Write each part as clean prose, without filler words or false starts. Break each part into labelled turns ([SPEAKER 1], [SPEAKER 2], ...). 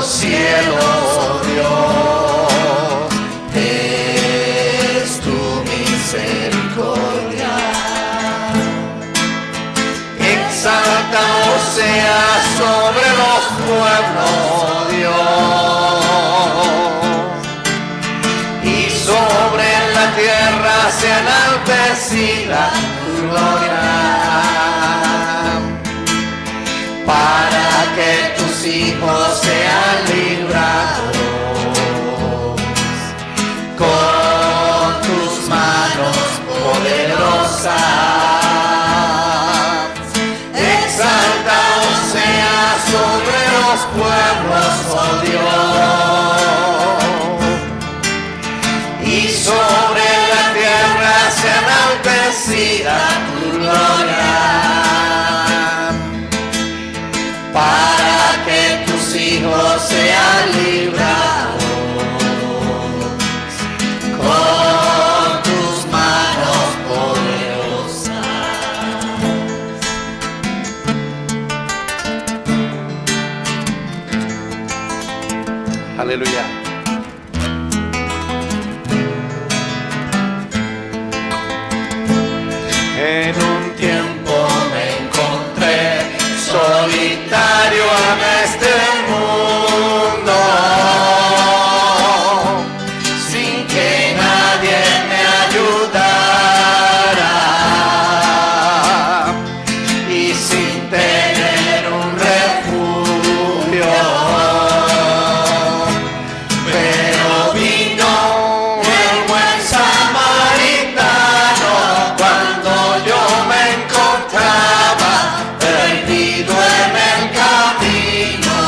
[SPEAKER 1] cielo, Dios, es tu misericordia. Exaltado sea sobre los pueblos, Dios, y sobre la tierra sea enaltecida tu gloria, para que tus hijos sean librados con tus manos poderosas. Exaltado sea sobre los pueblos, oh Dios, y sobre la tierra sea enaltecida tu gloria, para que tus hijos sean librados con tus manos poderosas. Aleluya. En un tiempo me encontré solitario en este mundo, sin que nadie me ayudara y sin tener un refugio, pero vino el buen samaritano cuando yo me encontraba perdido en el camino,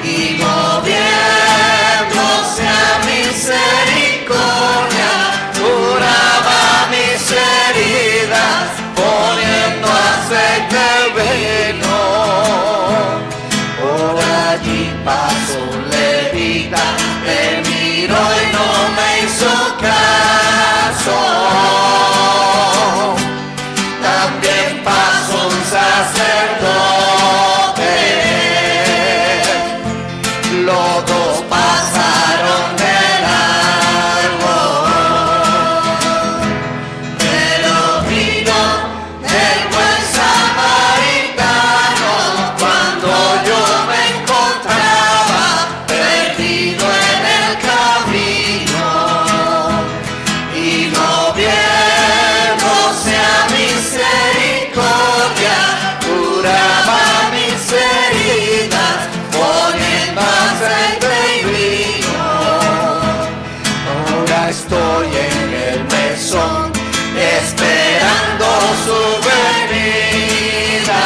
[SPEAKER 1] y moviéndose a misericordia curaba mis heridas poniendo aceite vino. Por allí pasó un levita, me miró y no me hizo caso. También pasó un sacerdote, los dos pasaron de largo, pero vino el buen samaritano cuando yo me encontraba perdido en el camino, y moviéndose a misericordia curaba mis heridas poniendo aceite y vino. Ahora estoy en el mesón esperando su venida,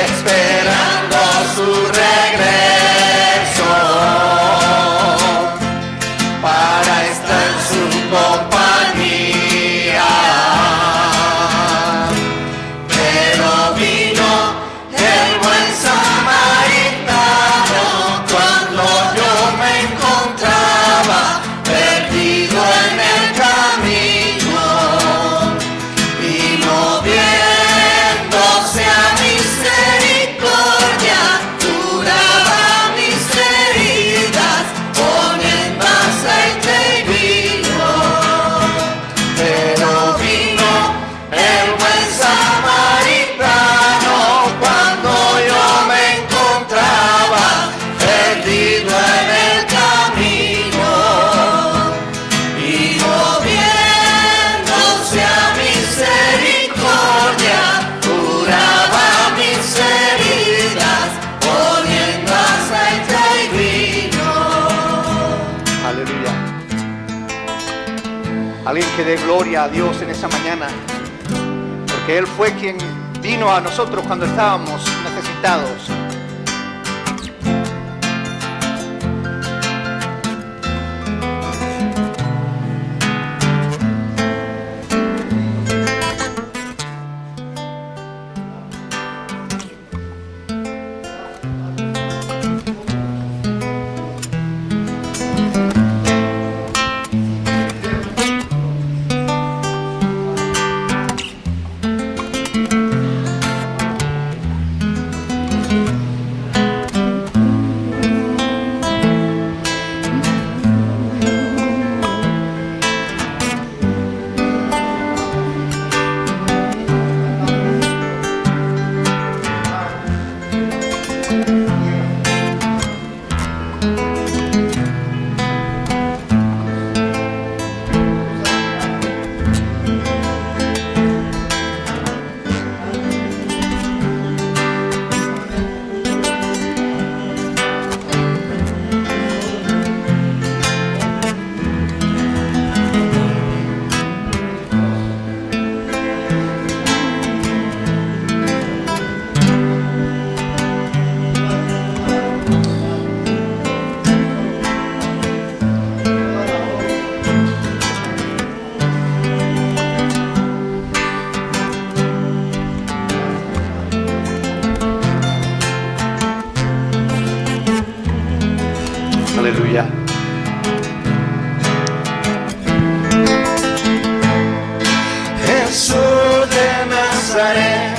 [SPEAKER 1] esperando su regreso para estar en su compañía. Pero vino el buen samaritano cuando yo me encontraba perdido en el camino, y moviéndose a misericordia curaba mis heridas poniendo aceite y vino. Pero vino el buen samaritano cuando yo me encontraba perdido en el camino, y moviéndose a misericordia curaba mis heridas poniendo aceite y vino. Aleluya. Alguien que dé gloria a Dios en esa mañana, porque Él fue quien vino a nosotros cuando estábamos necesitados. Aleluya. Jesús de Nazaret,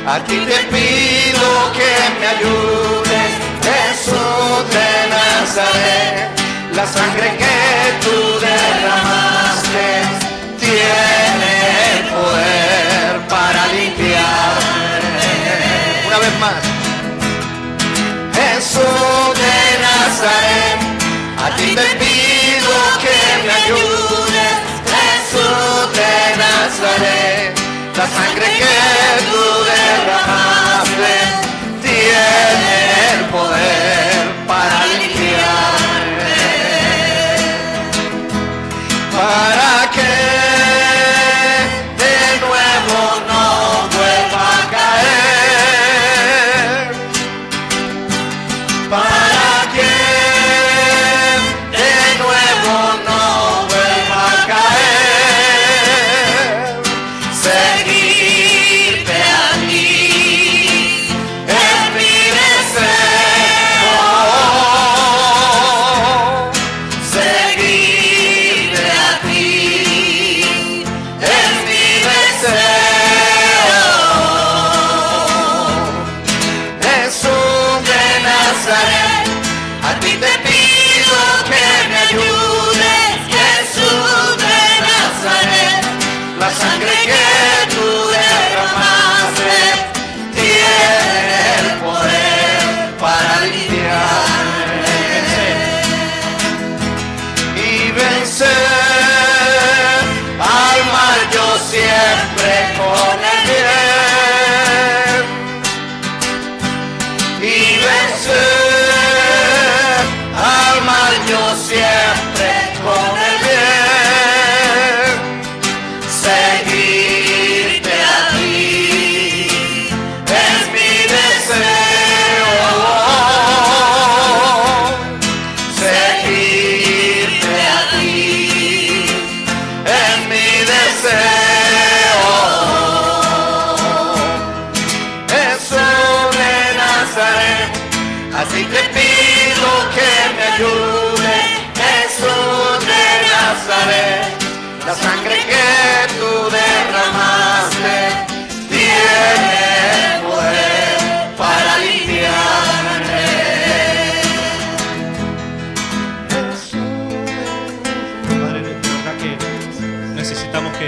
[SPEAKER 1] a ti te pido que me ayudes. Jesús de Nazaret, la sangre que tú derramaste tiene el poder para limpiarme. Una vez más. Jesús de Nazaret, a ti te pido que me ayudes. Jesús de Nazaret, la sangre que tú derramaste tiene el poder para limpiarme, para que de nuevo no vuelva a caer, para que de nuevo no vuelva a caer. Seguirte a ti es mi deseo. Seguirte a ti es mi deseo. Jesús de Nazaret, a ti te pido que me ayudes. Jesús de Nazaret, la sangre que tú derramaste tiene el poder para limpiarme y vencer al mal yo siempre con el bien, y vencer al mal yo siempre con el bien. Seguirte a ti es mi deseo. Seguirte a ti es mi deseo. Jesús de Nazaret, así te pido que me ayudes. Jesús de Nazaret, la sangre que tú derramaste tiene el poder para limpiarme.
[SPEAKER 2] Padre, de verdad que necesitamos que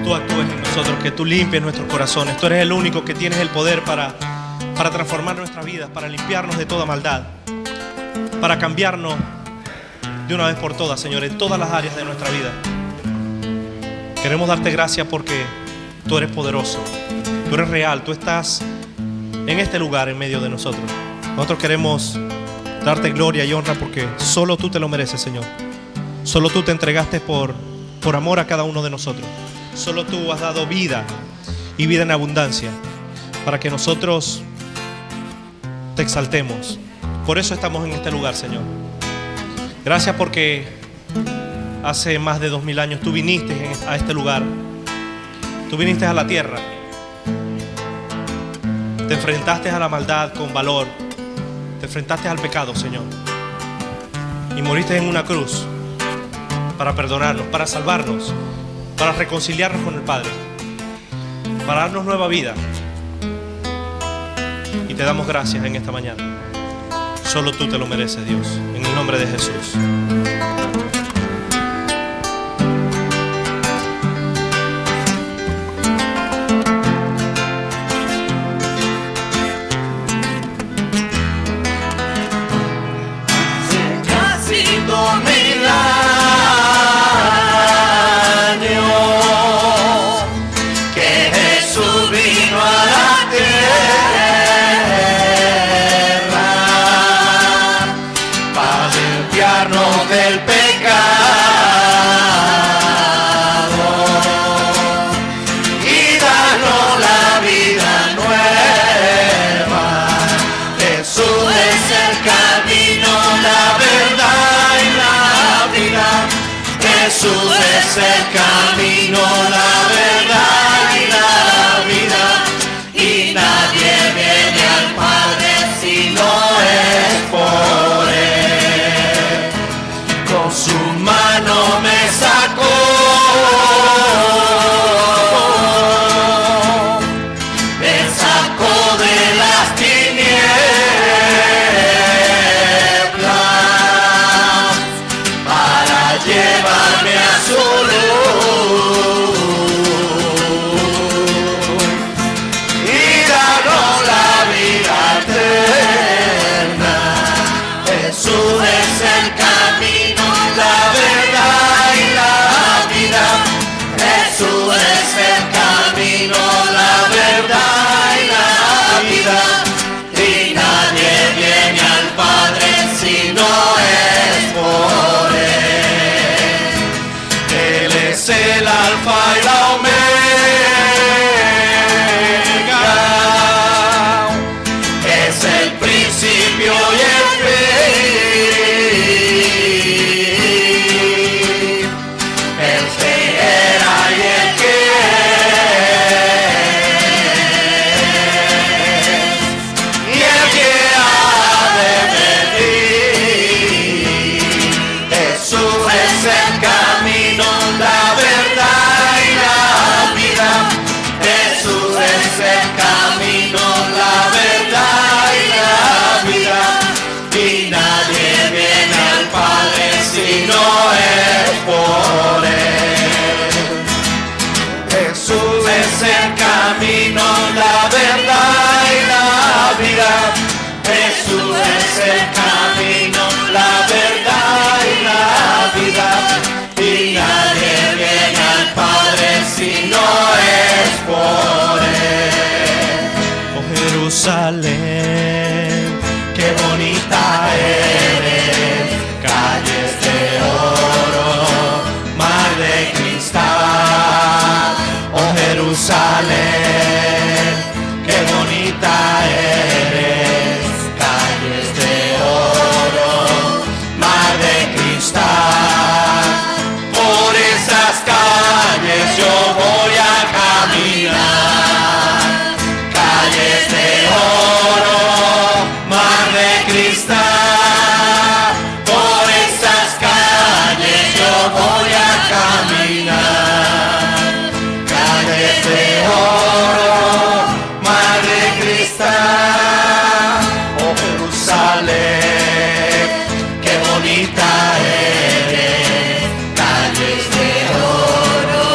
[SPEAKER 2] tú actúes en nosotros, que tú limpies nuestros corazones. Tú eres el único que tienes el poder para transformar nuestras vidas, para limpiarnos de toda maldad, para cambiarnos de una vez por todas, Señor, en todas las áreas de nuestra vida. Queremos darte gracias porque tú eres poderoso, tú eres real, tú estás en este lugar en medio de nosotros. Nosotros queremos darte gloria y honra porque solo tú te lo mereces, Señor. Solo tú te entregaste por amor a cada uno de nosotros. Solo tú has dado vida y vida en abundancia para que nosotros te exaltemos. Por eso estamos en este lugar, Señor. Gracias porque hace más de 2000 años tú viniste a este lugar. Tú viniste a la tierra. Te enfrentaste a la maldad con valor. Te enfrentaste al pecado, Señor. Y moriste en una cruz para perdonarnos, para salvarnos, para reconciliarnos con el Padre, para darnos nueva vida. Y te damos gracias en esta mañana. Solo tú te lo mereces, Dios. En el nombre de Jesús.
[SPEAKER 1] Del pecado y danos la vida nueva. Jesús es el camino, la verdad y la vida. Jesús es el camino, la verdad y la vida. Y nadie viene al Padre si no es por Él.
[SPEAKER 3] el camino, la verdad y la vida. Y nadie viene al Padre si no es por Él.
[SPEAKER 2] Oh Jerusalén,
[SPEAKER 3] Qué bonita eres, calles de oro, mar de cristal. Oh Jerusalén, qué bonita eres, calles de oro, mar de cristal. Por esas calles yo voy a caminar, calles de oro, mar de cristal. Por esas calles yo voy a caminar, calles de oro, mar de cristal. Oh Jerusalén, qué bonita eres, calles de oro,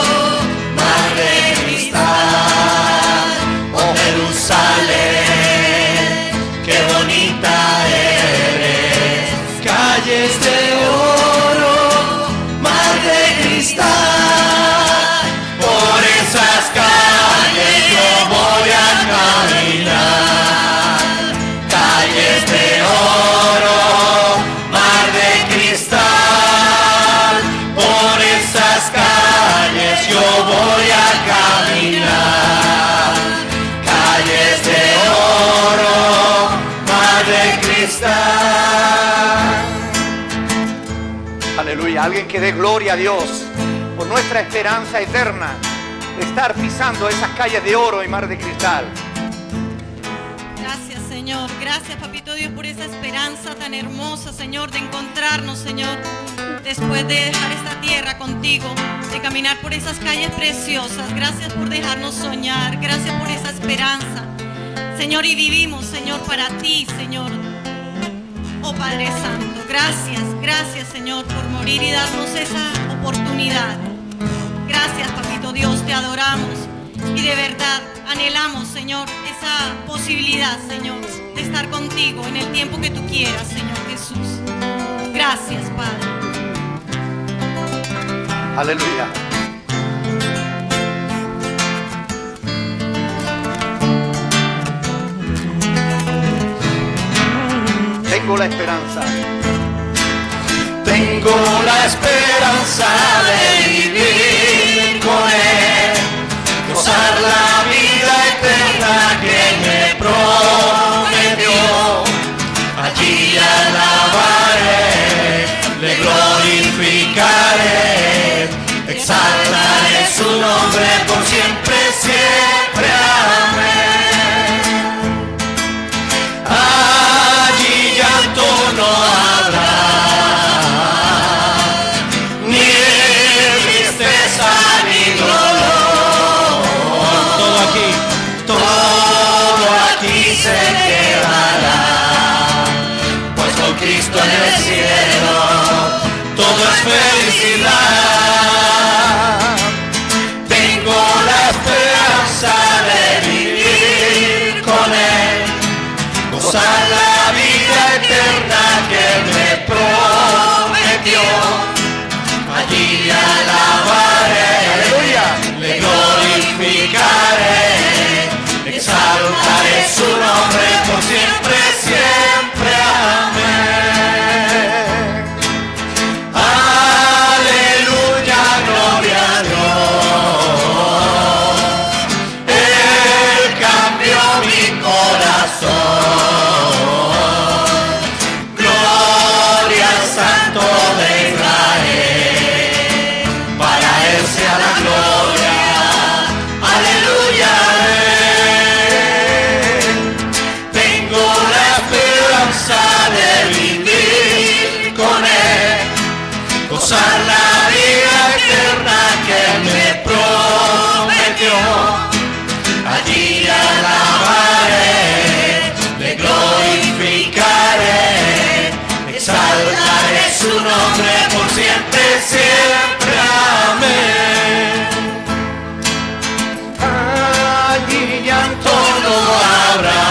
[SPEAKER 3] mar de cristal. Oh Jerusalén, qué bonita eres, calles de oro, mar de cristal. Por esas calles yo voy a caminar, calles de oro, mar de cristal. Por esas calles yo voy a caminar, calles de oro, mar de cristal.
[SPEAKER 1] Aleluya. Alguien que dé gloria a Dios por nuestra esperanza eterna de estar pisando esas calles de oro y mar de cristal.
[SPEAKER 4] Gracias, Señor. Gracias, Papito Dios, por esa esperanza tan hermosa, Señor, de encontrarnos, Señor, después de dejar esta tierra contigo, de caminar por esas calles preciosas. Gracias por dejarnos soñar. Gracias por esa esperanza, Señor, y vivimos, Señor, para ti, Señor. Oh Padre Santo, gracias, Señor, por morir y darnos esa oportunidad. Gracias, Papito Dios, te adoramos y de verdad anhelamos, Señor, esa posibilidad, Señor, de estar contigo en el tiempo que tú quieras, Señor Jesús. Gracias, Padre.
[SPEAKER 1] Aleluya. Tengo la esperanza.
[SPEAKER 3] Tengo la esperanza de vivir con Él, gozar la vida eterna que me prometió. Allí alabaré, le glorificaré, exaltaré su nombre por siempre, siempre. Amén. Allí llanto no habrá, ni tristeza ni dolor. Todo aquí se quedará, pues con Cristo en el cielo todo es felicidad. Tengo la esperanza de vivir con Él, gozar la vida eterna que me prometió. Allí alabaré, aleluya, le glorificaré, exaltaré su nombre por siempre, siempre. Amén. Aleluya, gloria a Dios. Él cambió mi corazón. Gloria al Santo de Israel. Para Él sea la gloria. Aleluya. Tengo la esperanza de vivir con Él, gozar la vida eterna que me prometió. Allí alabaré, le glorificaré, exaltaré su nombre por siempre, siempre. Amén. Allí llanto no habrá,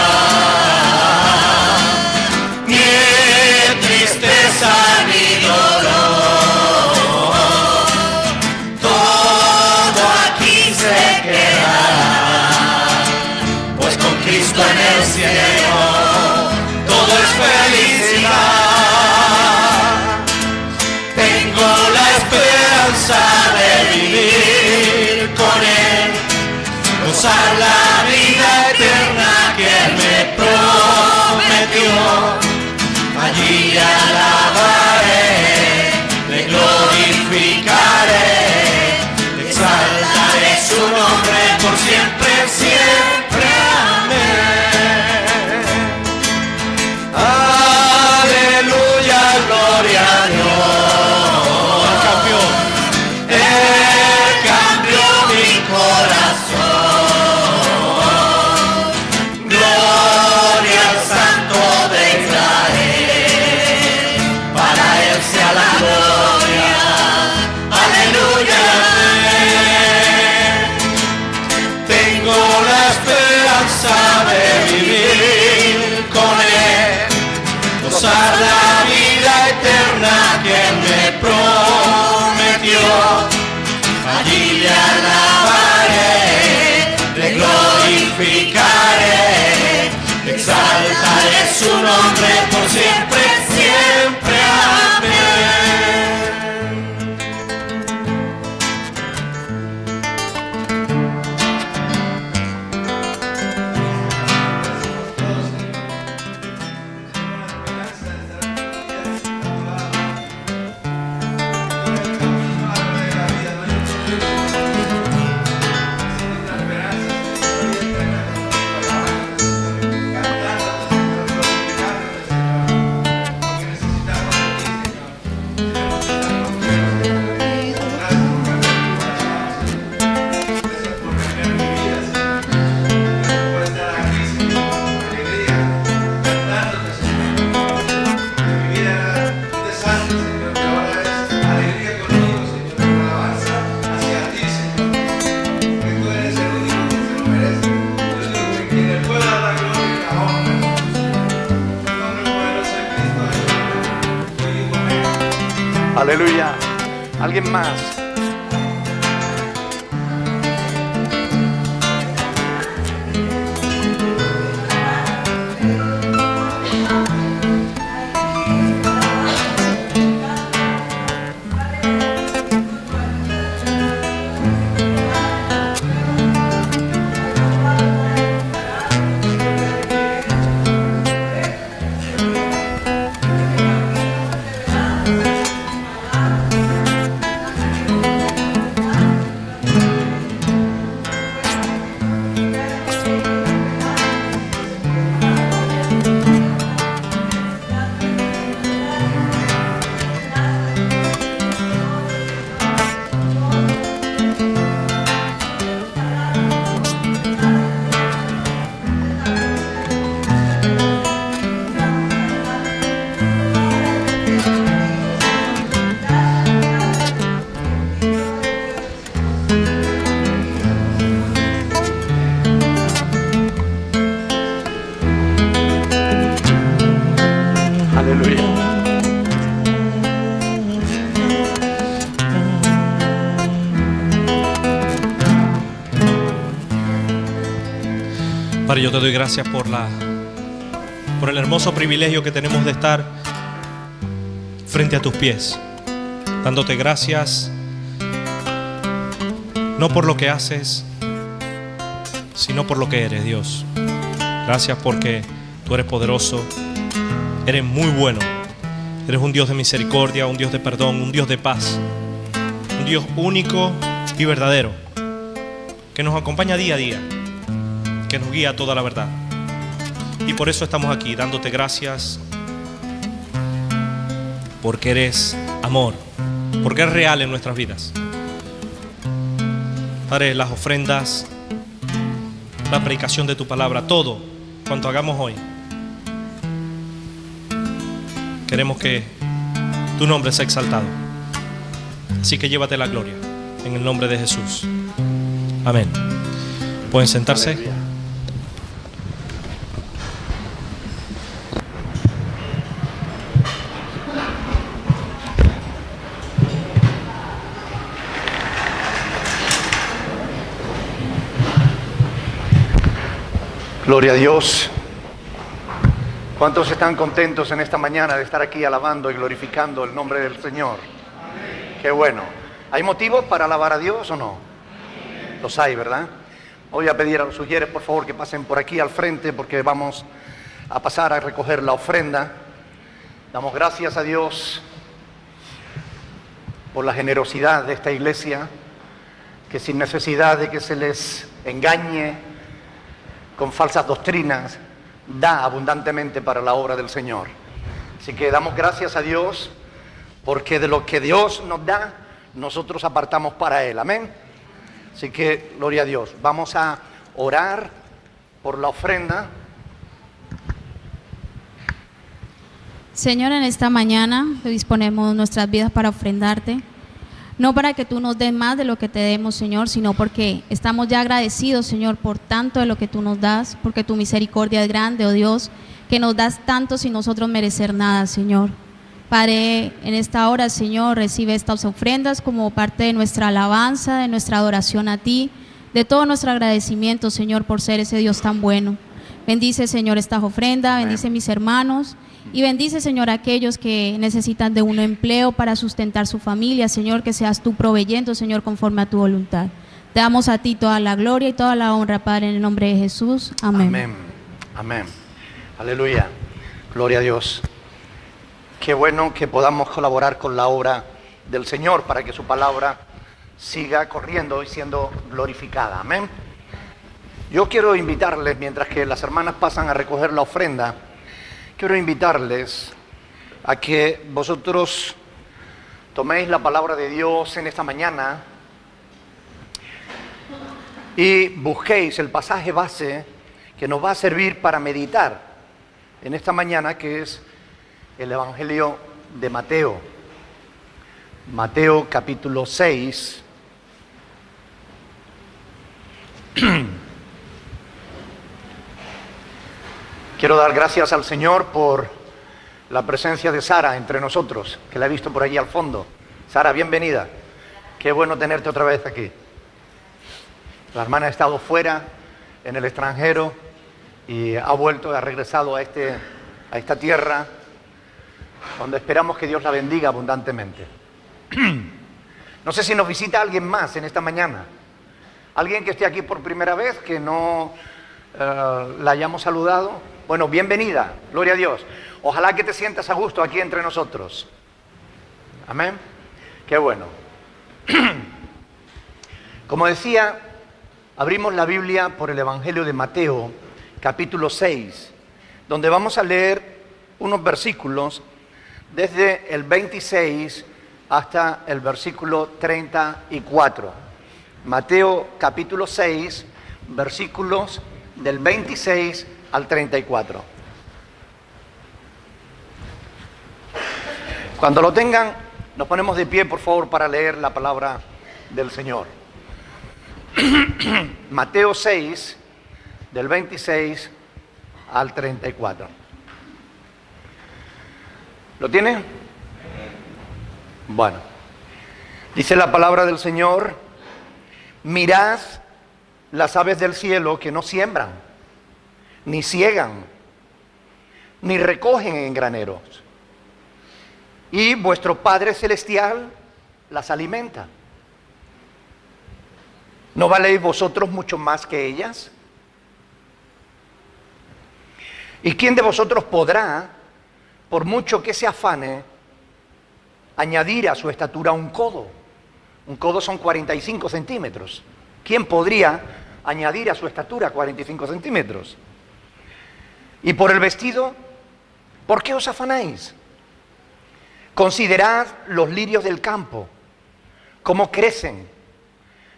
[SPEAKER 3] le alabaré, le glorificaré, exaltaré su nombre por siempre, siempre. Amén.
[SPEAKER 1] Aleluya. ¿Alguien más?
[SPEAKER 2] Padre, yo te doy gracias por el hermoso privilegio que tenemos de estar frente a tus pies, dándote gracias no por lo que haces, sino por lo que eres, Dios. Gracias porque tú eres poderoso, eres muy bueno, eres un Dios de misericordia, un Dios de perdón, un Dios de paz, un Dios único y verdadero, que nos acompaña día a día, que nos guía a toda la verdad. Y por eso estamos aquí, dándote gracias, porque eres amor, porque eres real en nuestras vidas. Padre, las ofrendas, la predicación de tu palabra, todo cuanto hagamos hoy, queremos que tu nombre sea exaltado. Así que llévate la gloria, en el nombre de Jesús. Amén. ¿Pueden sentarse?
[SPEAKER 1] Aleluya. Gloria a Dios. ¿Cuántos están contentos en esta mañana de estar aquí alabando y glorificando el nombre del Señor? Amén. Qué bueno. ¿Hay motivos para alabar a Dios o no? Amén. Los hay, ¿verdad? Voy a pedir a los sugieres, por favor, que pasen por aquí al frente porque vamos a pasar a recoger la ofrenda. Damos gracias a Dios por la generosidad de esta iglesia, que sin necesidad de que se les engañe con falsas doctrinas, da abundantemente para la obra del Señor. Así que damos gracias a Dios, porque de lo que Dios nos da, nosotros apartamos para Él. Amén. Así que, gloria a Dios. Vamos a orar por la ofrenda.
[SPEAKER 5] Señor, en esta mañana disponemos nuestras vidas para ofrendarte. No para que tú nos des más de lo que te demos, Señor, sino porque estamos ya agradecidos, Señor, por tanto de lo que tú nos das, porque tu misericordia es grande, oh Dios, que nos das tanto sin nosotros merecer nada, Señor. Padre, en esta hora, Señor, recibe estas ofrendas como parte de nuestra alabanza, de nuestra adoración a ti, de todo nuestro agradecimiento, Señor, por ser ese Dios tan bueno. Bendice, Señor, estas ofrendas, bendice mis hermanos y bendice, Señor, a aquellos que necesitan de un empleo para sustentar su familia, Señor, que seas tú proveyendo, Señor, conforme a tu voluntad. Te damos a ti toda la gloria y toda la honra, Padre, en el nombre de Jesús. Amén.
[SPEAKER 1] Amén. Amén. Aleluya. Gloria a Dios. Qué bueno que podamos colaborar con la obra del Señor para que su palabra siga corriendo y siendo glorificada. Amén. Yo quiero invitarles, mientras que las hermanas pasan a recoger la ofrenda, quiero invitarles a que vosotros toméis la palabra de Dios en esta mañana y busquéis el pasaje base que nos va a servir para meditar en esta mañana, que es el Evangelio de Mateo. Mateo capítulo 6. Quiero dar gracias al Señor por la presencia de Sara entre nosotros, que la he visto por allí al fondo. Sara, bienvenida. Qué bueno tenerte otra vez aquí. La hermana ha estado fuera, en el extranjero, y ha vuelto, ha regresado a esta tierra, donde esperamos que Dios la bendiga abundantemente. No sé si nos visita alguien más en esta mañana. Alguien que esté aquí por primera vez, que no la hayamos saludado. Bueno, bienvenida, gloria a Dios. Ojalá que te sientas a gusto aquí entre nosotros. Amén. Qué bueno. Como decía, abrimos la Biblia por el Evangelio de Mateo, capítulo 6, donde vamos a leer unos versículos desde el 26 hasta el versículo 34. Mateo capítulo 6, versículos del 26 al 34. Cuando lo tengan, nos ponemos de pie, por favor, para leer la palabra del Señor. Mateo 6, del 26 al 34. ¿Lo tiene? Bueno, dice la palabra del Señor: mirad las aves del cielo, que no siembran, ni ciegan, ni recogen en graneros, y vuestro Padre Celestial las alimenta. ¿No valéis vosotros mucho más que ellas? ¿Y quién de vosotros podrá, por mucho que se afane, añadir a su estatura un codo? Un codo son 45 centímetros. ¿Quién podría añadir a su estatura 45 centímetros? Y por el vestido, ¿por qué os afanáis? Considerad los lirios del campo, cómo crecen,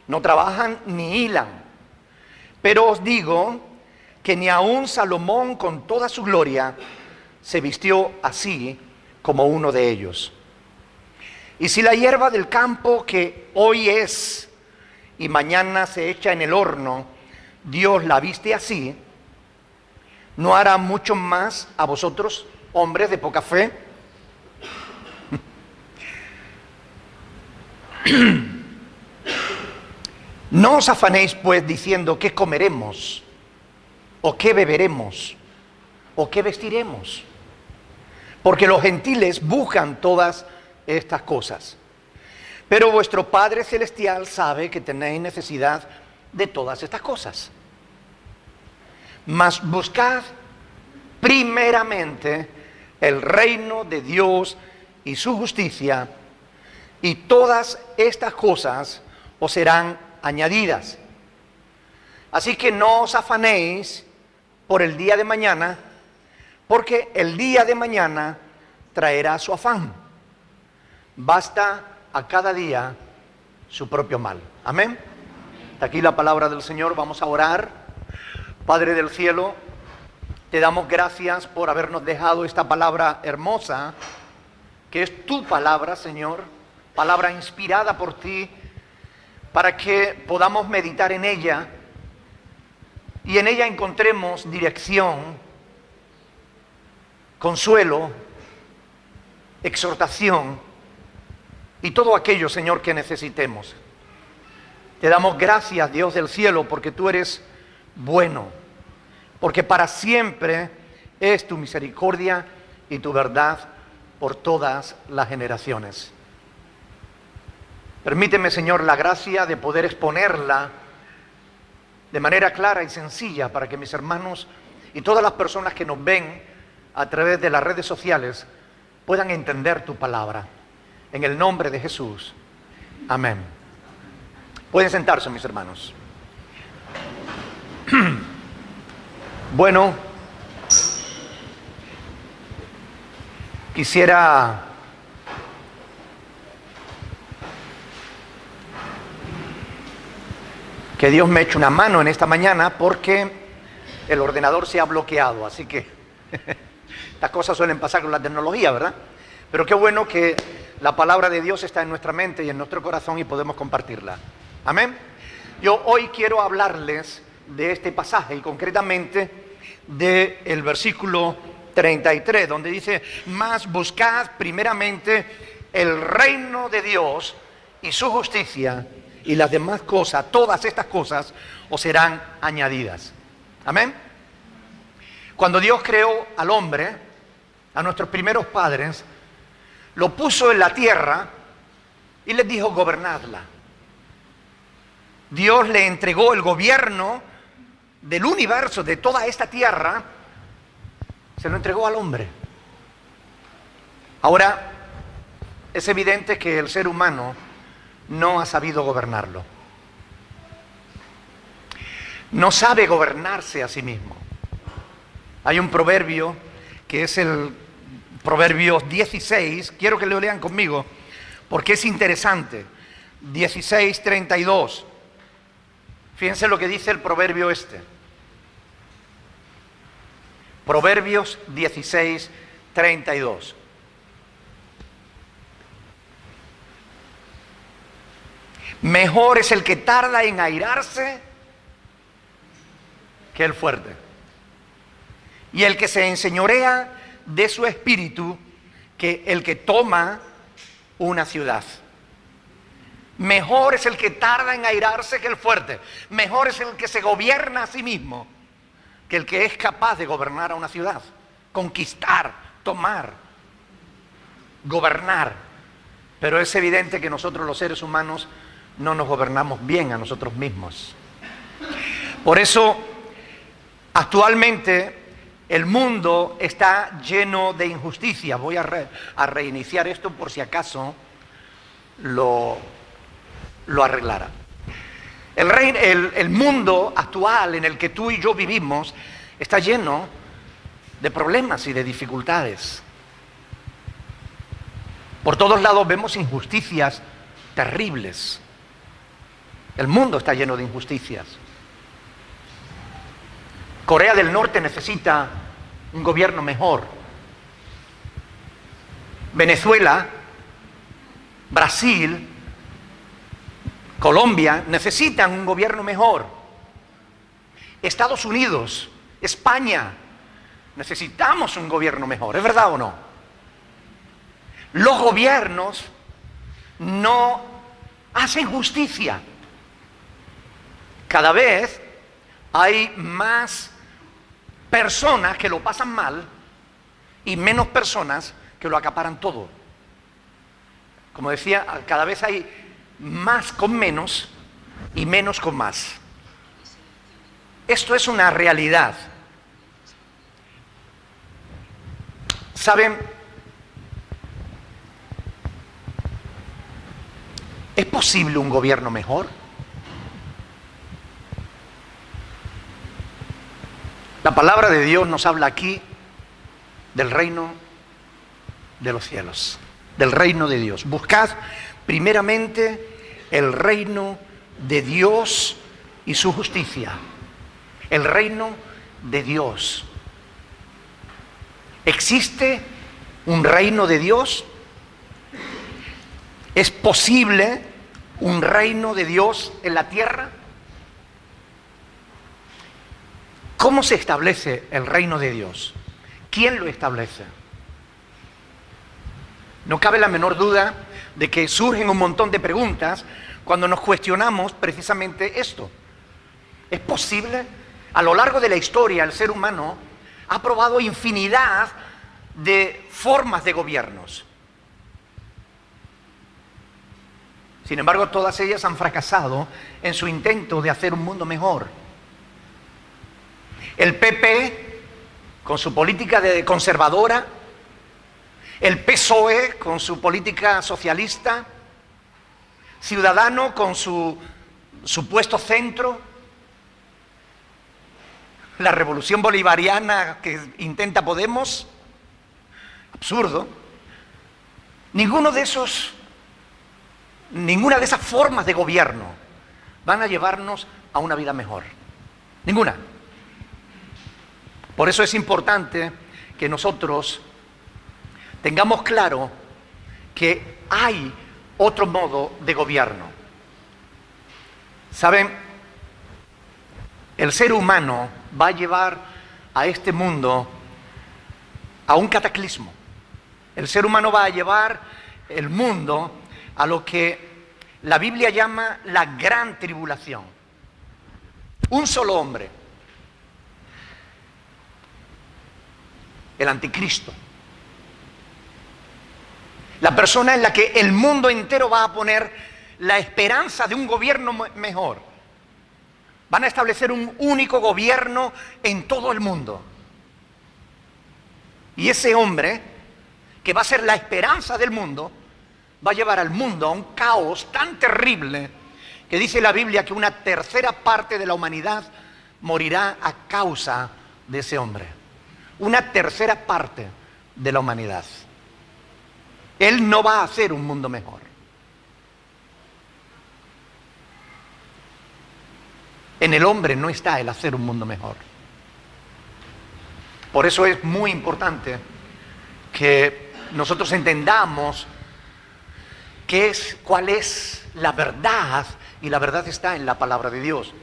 [SPEAKER 1] no trabajan ni hilan. Pero os digo que ni aun Salomón con toda su gloria se vistió así como uno de ellos. Y si la hierba del campo, que hoy es y mañana se echa en el horno, Dios la viste así, ¿no hará mucho más a vosotros, hombres de poca fe? No os afanéis pues diciendo qué comeremos, o qué beberemos, o qué vestiremos, porque los gentiles buscan todas estas cosas. Pero vuestro Padre Celestial sabe que tenéis necesidad de todas estas cosas. Mas buscad primeramente el reino de Dios y su justicia, y todas estas cosas os serán añadidas. Así que no os afanéis por el día de mañana, porque el día de mañana traerá su afán. Basta a cada día su propio mal. Amén. Hasta aquí la palabra del Señor. Vamos a orar. Padre del cielo, te damos gracias por habernos dejado esta palabra hermosa, que es tu palabra, Señor, palabra inspirada por ti, para que podamos meditar en ella y en ella encontremos dirección, consuelo, exhortación y todo aquello, Señor, que necesitemos. Te damos gracias, Dios del cielo, porque tú eres bueno, porque para siempre es tu misericordia y tu verdad por todas las generaciones. Permíteme, Señor, la gracia de poder exponerla de manera clara y sencilla para que mis hermanos y todas las personas que nos ven a través de las redes sociales puedan entender tu palabra. En el nombre de Jesús. Amén. Pueden sentarse, mis hermanos. Bueno, quisiera que Dios me eche una mano en esta mañana porque el ordenador se ha bloqueado, así que estas cosas suelen pasar con la tecnología, ¿verdad? Pero qué bueno que la palabra de Dios está en nuestra mente y en nuestro corazón y podemos compartirla. Amén. Yo hoy quiero hablarles de este pasaje y concretamente del versículo 33, donde dice: mas buscad primeramente el reino de Dios y su justicia, y las demás cosas, todas estas cosas, os serán añadidas. Amén. Cuando Dios creó al hombre, a nuestros primeros padres, lo puso en la tierra y les dijo: gobernadla. Dios le entregó el gobierno del universo, de toda esta tierra, se lo entregó al hombre. Ahora, es evidente que el ser humano no ha sabido gobernarlo. No sabe gobernarse a sí mismo. Hay un proverbio que es el Proverbio 16, quiero que lo lean conmigo porque es interesante. 16:32. Fíjense lo que dice el proverbio este. Proverbios 16:32. Mejor es el que tarda en airarse que el fuerte, y el que se enseñorea de su espíritu que el que toma una ciudad. Mejor es el que tarda en airarse que el fuerte. Mejor es el que se gobierna a sí mismo que el que es capaz de gobernar a una ciudad, conquistar, tomar, gobernar. Pero es evidente que nosotros los seres humanos no nos gobernamos bien a nosotros mismos. Por eso, actualmente, el mundo está lleno de injusticia. Voy a reiniciar esto por si acaso lo arreglara. El mundo actual en el que tú y yo vivimos está lleno de problemas y de dificultades. Por todos lados vemos injusticias terribles. El mundo está lleno de injusticias. Corea del Norte necesita un gobierno mejor. Venezuela, Brasil, Colombia necesitan un gobierno mejor. Estados Unidos, España, necesitamos un gobierno mejor. ¿Es verdad o no? Los gobiernos no hacen justicia. Cada vez hay más personas que lo pasan mal y menos personas que lo acaparan todo. Como decía, cada vez hay más con menos y menos con más. Esto es una realidad. ¿Saben? ¿Es posible un gobierno mejor? La palabra de Dios nos habla aquí del reino de los cielos, del reino de Dios. Buscad primeramente el reino de Dios y su justicia. El reino de Dios. ¿Existe un reino de Dios? ¿Es posible un reino de Dios en la tierra? ¿Cómo se establece el reino de Dios? ¿Quién lo establece? No cabe la menor duda de que surgen un montón de preguntas cuando nos cuestionamos precisamente esto. ¿Es posible? A lo largo de la historia, el ser humano ha probado infinidad de formas de gobiernos. Sin embargo, todas ellas han fracasado en su intento de hacer un mundo mejor. El PP, con su política conservadora, el PSOE, con su política socialista, Ciudadanos, con su supuesto centro, la revolución bolivariana que intenta Podemos, absurdo. Ninguna de esas formas de gobierno van a llevarnos a una vida mejor. Ninguna. Por eso es importante que nosotros tengamos claro que hay otro modo de gobierno. ¿Saben? El ser humano va a llevar a este mundo a un cataclismo. El ser humano va a llevar el mundo a lo que la Biblia llama la gran tribulación. Un solo hombre, el anticristo, la persona en la que el mundo entero va a poner la esperanza de un gobierno mejor. Van a establecer un único gobierno en todo el mundo. Y ese hombre, que va a ser la esperanza del mundo, va a llevar al mundo a un caos tan terrible que dice la Biblia que una tercera parte de la humanidad morirá a causa de ese hombre. Una tercera parte de la humanidad. Él no va a hacer un mundo mejor. En el hombre no está el hacer un mundo mejor. Por eso es muy importante que nosotros entendamos cuál es la verdad, y la verdad está en la palabra de Dios.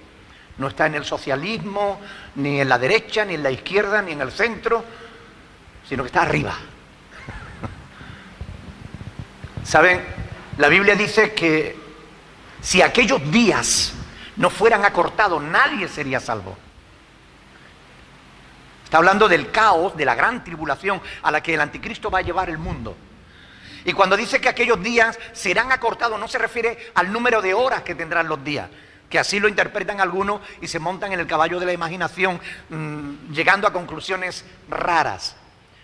[SPEAKER 1] No está en el socialismo, ni en la derecha, ni en la izquierda, ni en el centro, sino que está arriba. ¿Saben? La Biblia dice que si aquellos días no fueran acortados, nadie sería salvo. Está hablando del caos, de la gran tribulación a la que el anticristo va a llevar el mundo. Y cuando dice que aquellos días serán acortados, no se refiere al número de horas que tendrán los días, que así lo interpretan algunos y se montan en el caballo de la imaginación, llegando a conclusiones raras.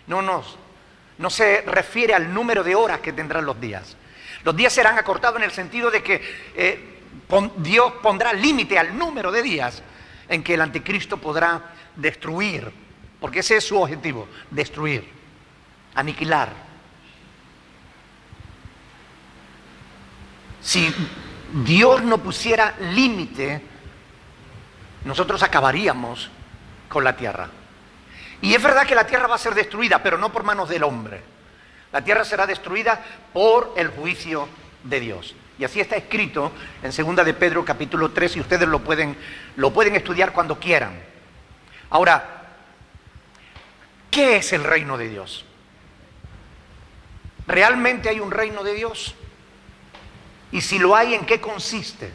[SPEAKER 1] No se refiere al número de horas que tendrán los días. Los días serán acortados en el sentido de que Dios pondrá límite al número de días en que el anticristo podrá destruir, porque ese es su objetivo, destruir, aniquilar. Si Dios no pusiera límite, nosotros acabaríamos con la tierra. Y es verdad que la tierra va a ser destruida, pero no por manos del hombre. La tierra será destruida por el juicio de Dios. Y así está escrito en 2 de Pedro capítulo 3, y ustedes lo pueden estudiar cuando quieran. Ahora, ¿qué es el reino de Dios? ¿Realmente hay un reino de Dios? Y si lo hay, ¿en qué consiste?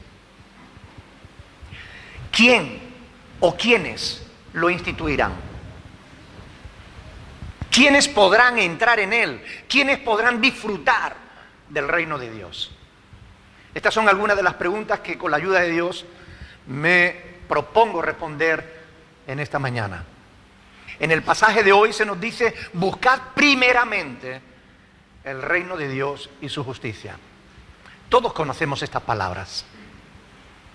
[SPEAKER 1] ¿Quién o quiénes lo instituirán? ¿Quiénes podrán entrar en él? ¿Quiénes podrán disfrutar del reino de Dios? Estas son algunas de las preguntas que con la ayuda de Dios me propongo responder en esta mañana. En el pasaje de hoy se nos dice: buscad primeramente el reino de Dios y su justicia. Todos conocemos estas palabras.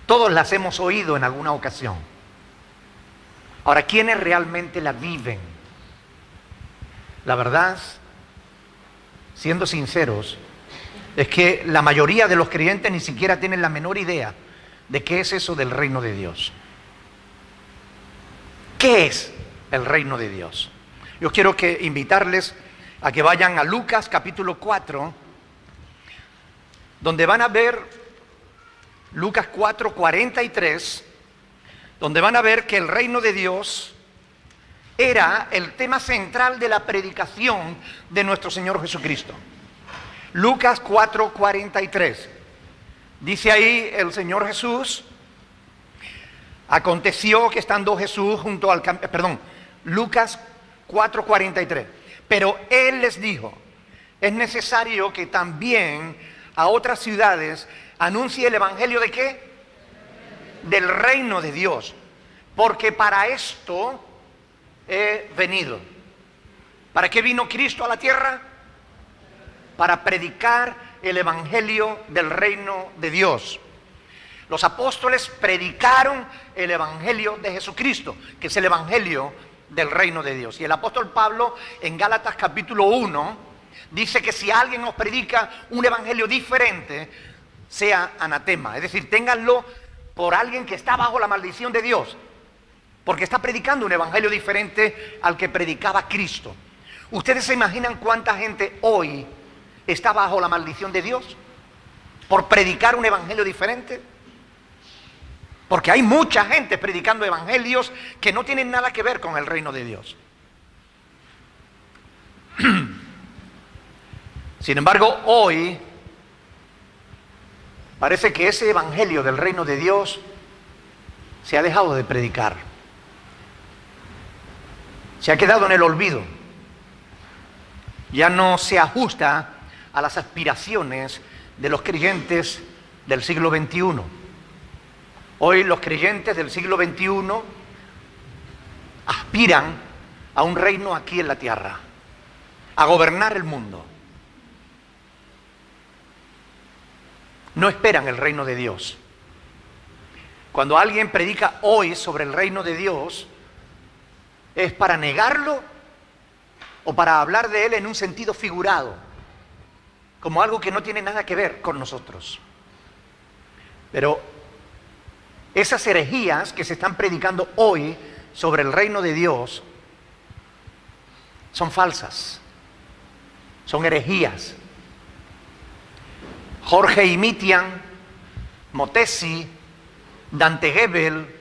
[SPEAKER 1] Todos las hemos oído en alguna ocasión. Ahora, ¿quiénes realmente la viven? La verdad, siendo sinceros, es que la mayoría de los creyentes ni siquiera tienen la menor idea de qué es eso del reino de Dios. ¿Qué es el reino de Dios? Yo quiero invitarles a que vayan a Lucas capítulo 4, donde van a ver Lucas 4, 43, donde van a ver que el reino de Dios era el tema central de la predicación de nuestro Señor Jesucristo. Lucas 4:43. Dice ahí el Señor Jesús: aconteció que estando Jesús junto al Lucas 4:43. Pero Él les dijo: es necesario que también a otras ciudades anuncie el evangelio ¿de qué? Del reino de Dios, porque para esto he venido. ¿Para qué vino Cristo a la tierra? Para predicar el evangelio del reino de Dios. Los apóstoles predicaron el evangelio de Jesucristo, que es el evangelio del reino de Dios. Y el apóstol Pablo en Gálatas capítulo 1 dice que si alguien os predica un evangelio diferente, sea anatema. Es decir, ténganlo por alguien que está bajo la maldición de Dios, porque está predicando un evangelio diferente al que predicaba Cristo. ¿Ustedes se imaginan cuánta gente hoy está bajo la maldición de Dios por predicar un evangelio diferente? Porque hay mucha gente predicando evangelios que no tienen nada que ver con el reino de Dios. Sin embargo, hoy parece que ese evangelio del reino de Dios se ha dejado de predicar. Se ha quedado en el olvido. Ya no se ajusta a las aspiraciones de los creyentes del siglo XXI. Hoy los creyentes del siglo XXI aspiran a un reino aquí en la tierra, a gobernar el mundo. No esperan el reino de Dios. Cuando alguien predica hoy sobre el reino de Dios, ¿es para negarlo o para hablar de él en un sentido figurado, como algo que no tiene nada que ver con nosotros? Pero esas herejías que se están predicando hoy sobre el reino de Dios son falsas, son herejías. Jorge Imitian, Motesi, Dante Gebel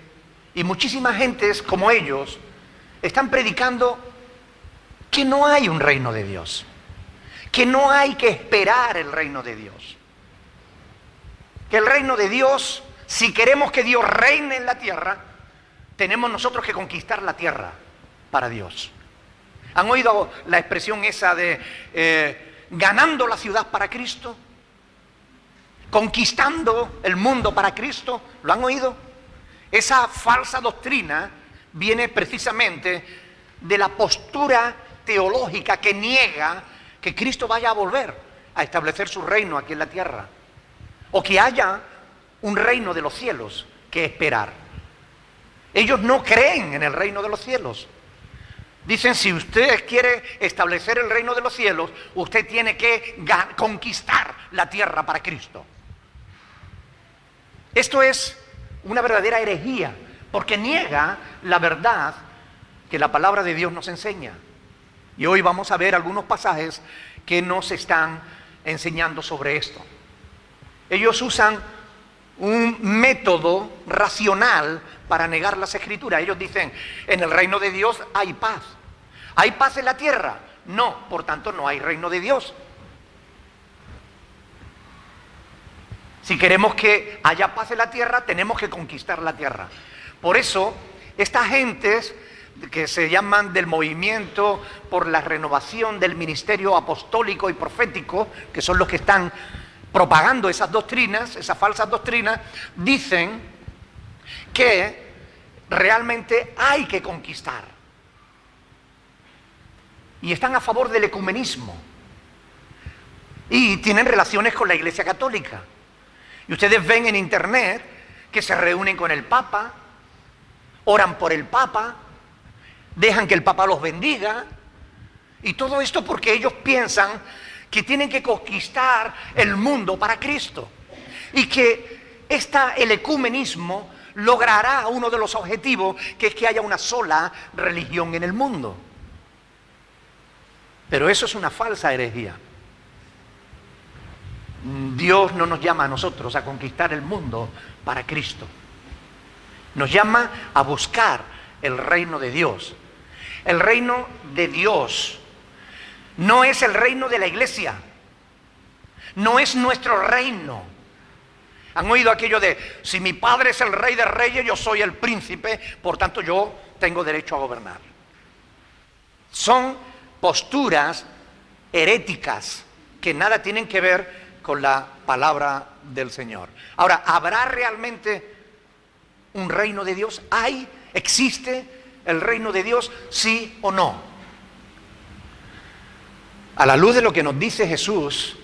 [SPEAKER 1] y muchísimas gentes como ellos están predicando que no hay un reino de Dios, que no hay que esperar el reino de Dios, que el reino de Dios, si queremos que Dios reine en la tierra, tenemos nosotros que conquistar la tierra para Dios. ¿Han oído la expresión esa de ganando la ciudad para Cristo? Conquistando el mundo para Cristo. ¿Lo han oído? Esa falsa doctrina viene precisamente de la postura teológica que niega que Cristo vaya a volver a establecer su reino aquí en la tierra, o que haya un reino de los cielos que esperar. Ellos no creen en el reino de los cielos. Dicen: si usted quiere establecer el reino de los cielos, usted tiene que conquistar la tierra para Cristo. Esto es una verdadera herejía, porque niega la verdad que la palabra de Dios nos enseña. Y hoy vamos a ver algunos pasajes que nos están enseñando sobre esto. Ellos usan un método racional para negar las Escrituras. Ellos dicen: en el reino de Dios hay paz. ¿Hay paz en la tierra? No, por tanto no hay reino de Dios. Si queremos que haya paz en la tierra, tenemos que conquistar la tierra. Por eso, estas gentes que se llaman del movimiento por la renovación del ministerio apostólico y profético, que son los que están propagando esas doctrinas, esas falsas doctrinas, dicen que realmente hay que conquistar. Y están a favor del ecumenismo. Y tienen relaciones con la Iglesia Católica. Y ustedes ven en internet que se reúnen con el Papa, oran por el Papa, dejan que el Papa los bendiga, y todo esto porque ellos piensan que tienen que conquistar el mundo para Cristo, y que el ecumenismo logrará uno de los objetivos, que es que haya una sola religión en el mundo. Pero eso es una falsa herejía. Dios no nos llama a nosotros a conquistar el mundo para Cristo. Nos llama a buscar el reino de Dios. El reino de Dios no es el reino de la iglesia. No es nuestro reino. Han oído aquello de, si mi padre es el rey de reyes, yo soy el príncipe, por tanto yo tengo derecho a gobernar. Son posturas heréticas que nada tienen que ver con la palabra del Señor. Ahora, ¿habrá realmente un reino de Dios? ¿Existe el reino de Dios? ¿Sí o no? A la luz de lo que nos dice Jesús,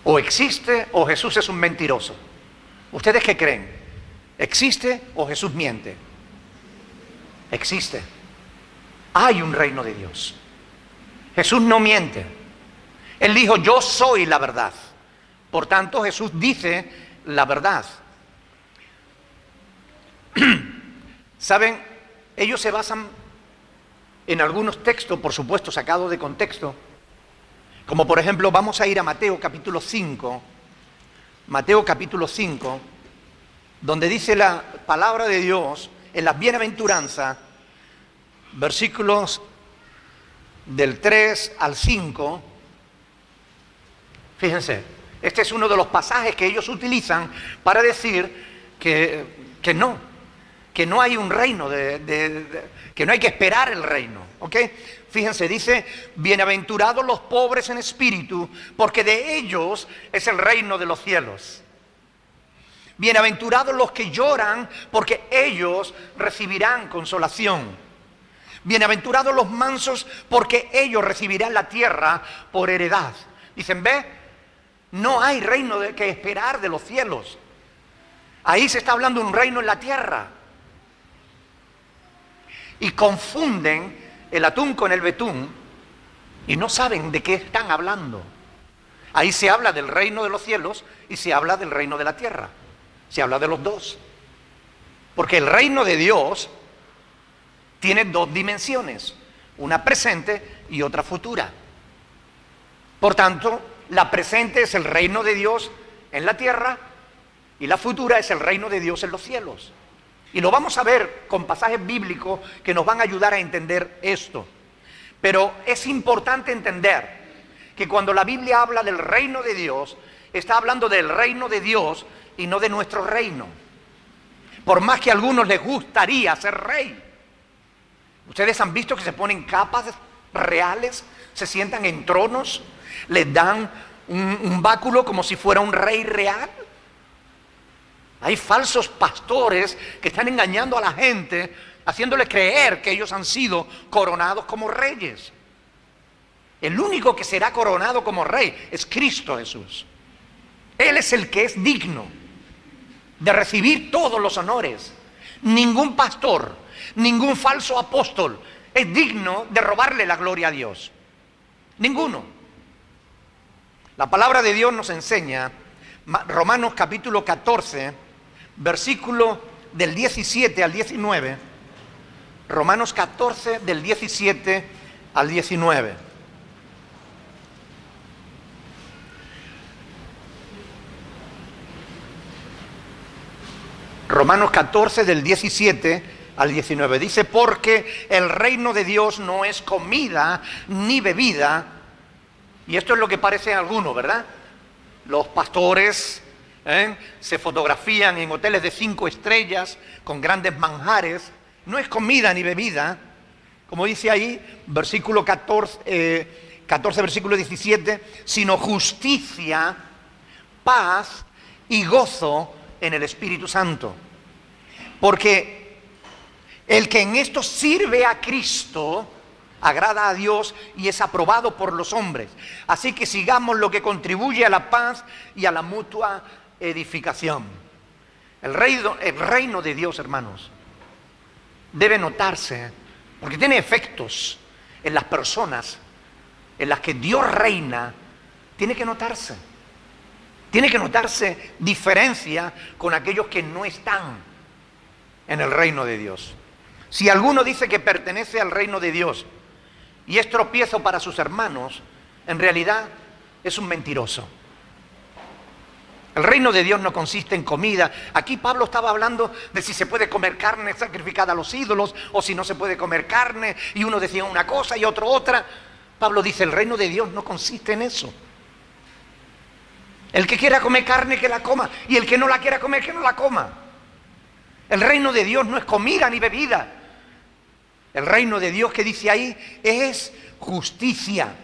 [SPEAKER 1] o existe o Jesús es un mentiroso. ¿Ustedes qué creen? ¿Existe o Jesús miente? Existe. Hay un reino de Dios. Jesús no miente. Él dijo, yo soy la verdad. Por tanto, Jesús dice la verdad. ¿Saben? Ellos se basan en algunos textos, por supuesto, sacados de contexto. Como por ejemplo, vamos a ir a Mateo capítulo 5. Mateo capítulo 5, donde dice la palabra de Dios en las bienaventuranzas, versículos del 3 al 5. Fíjense, este es uno de los pasajes que ellos utilizan para decir que no hay un reino, que no hay que esperar el reino, ¿ok? Fíjense, dice, bienaventurados los pobres en espíritu, porque de ellos es el reino de los cielos. Bienaventurados los que lloran, porque ellos recibirán consolación. Bienaventurados los mansos, porque ellos recibirán la tierra por heredad. Dicen, ve, no hay reino que esperar de los cielos. Ahí se está hablando de un reino en la tierra. Y confunden el atún con el betún y no saben de qué están hablando. Ahí se habla del reino de los cielos y se habla del reino de la tierra. Se habla de los dos. Porque el reino de Dios tiene dos dimensiones, una presente y otra futura. Por tanto, la presente es el reino de Dios en la tierra y la futura es el reino de Dios en los cielos. Y lo vamos a ver con pasajes bíblicos que nos van a ayudar a entender esto. Pero es importante entender que cuando la Biblia habla del reino de Dios, está hablando del reino de Dios y no de nuestro reino. Por más que a algunos les gustaría ser rey. Ustedes han visto que se ponen capas reales, se sientan en tronos, les dan un báculo como si fuera un rey real. Hay falsos pastores que están engañando a la gente, haciéndole creer que ellos han sido coronados como reyes. El único que será coronado como rey es Cristo Jesús. Él es el que es digno de recibir todos los honores. Ningún pastor, ningún falso apóstol es digno de robarle la gloria a Dios. Ninguno. La palabra de Dios nos enseña, Romanos capítulo 14, versículo del 17 al 19, Romanos 14 del 17 al 19. Romanos 14 del 17 al 19. Dice, porque el reino de Dios no es comida ni bebida. Y esto es lo que parece a algunos, ¿verdad? Los pastores se fotografían en hoteles de 5 estrellas con grandes manjares. No es comida ni bebida, como dice ahí, versículo 14, versículo 17, sino justicia, paz y gozo en el Espíritu Santo. Porque el que en esto sirve a Cristo agrada a Dios y es aprobado por los hombres. Así que sigamos lo que contribuye a la paz y a la mutua edificación. El reino de Dios, hermanos, debe notarse, porque tiene efectos en las personas en las que Dios reina. Tiene que notarse. Tiene que notarse diferencia con aquellos que no están en el reino de Dios. Si alguno dice que pertenece al reino de Dios y es tropiezo para sus hermanos, en realidad es un mentiroso. El reino de Dios no consiste en comida. Aquí Pablo estaba hablando de si se puede comer carne sacrificada a los ídolos o si no se puede comer carne, y uno decía una cosa y otro otra. Pablo dice, el reino de Dios no consiste en eso. El que quiera comer carne, que la coma. Y el que no la quiera comer, que no la coma. El reino de Dios no es comida ni bebida. El reino de Dios, que dice ahí, es justicia,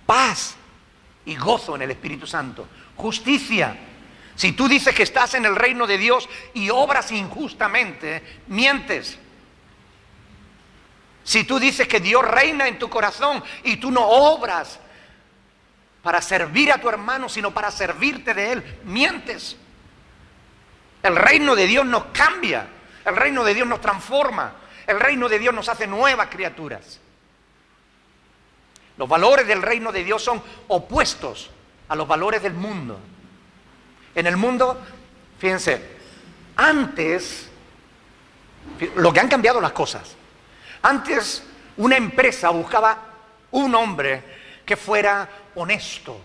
[SPEAKER 1] paz y gozo en el Espíritu Santo. Justicia. Si tú dices que estás en el reino de Dios y obras injustamente, mientes. Si tú dices que Dios reina en tu corazón y tú no obras para servir a tu hermano, sino para servirte de él, mientes. El reino de Dios nos cambia, el reino de Dios nos transforma, el reino de Dios nos hace nuevas criaturas. Los valores del reino de Dios son opuestos a los valores del mundo. En el mundo, fíjense, antes, lo que han cambiado las cosas. Antes una empresa buscaba un hombre que fuera honesto.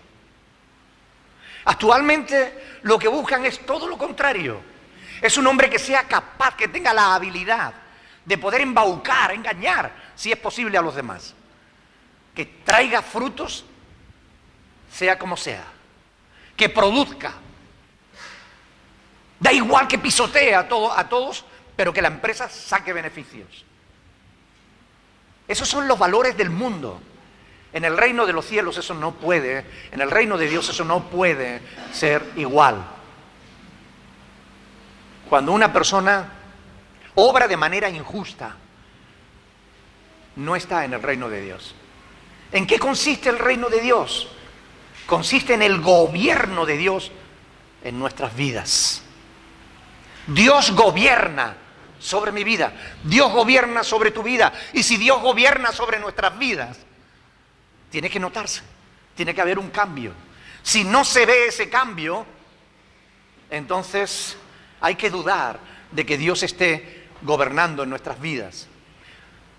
[SPEAKER 1] Actualmente lo que buscan es todo lo contrario. Es un hombre que sea capaz, que tenga la habilidad de poder embaucar, engañar, si es posible, a los demás. Que traiga frutos, sea como sea. Que produzca. Da igual que pisotee a todos, pero que la empresa saque beneficios. Esos son los valores del mundo. En el reino de los cielos eso no puede, en el reino de Dios eso no puede ser igual. Cuando una persona obra de manera injusta, no está en el reino de Dios. ¿En qué consiste el reino de Dios? Consiste en el gobierno de Dios en nuestras vidas. Dios gobierna sobre mi vida, Dios gobierna sobre tu vida, y si Dios gobierna sobre nuestras vidas, tiene que notarse, tiene que haber un cambio. Si no se ve ese cambio, entonces hay que dudar de que Dios esté gobernando en nuestras vidas.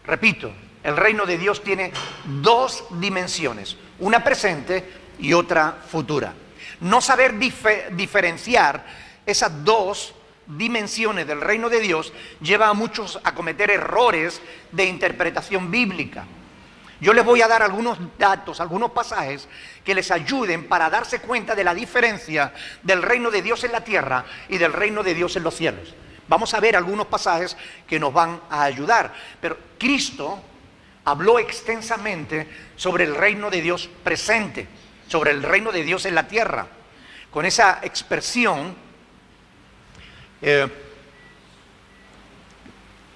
[SPEAKER 1] Repito, el reino de Dios tiene dos dimensiones, una presente y otra futura. No saber diferenciar esas dos dimensiones del reino de Dios lleva a muchos a cometer errores de interpretación bíblica. Yo les voy a dar algunos datos, algunos pasajes que les ayuden para darse cuenta de la diferencia del reino de Dios en la tierra y del reino de Dios en los cielos. Vamos a ver algunos pasajes que nos van a ayudar. Pero Cristo habló extensamente sobre el reino de Dios presente, sobre el reino de Dios en la tierra. Con esa expresión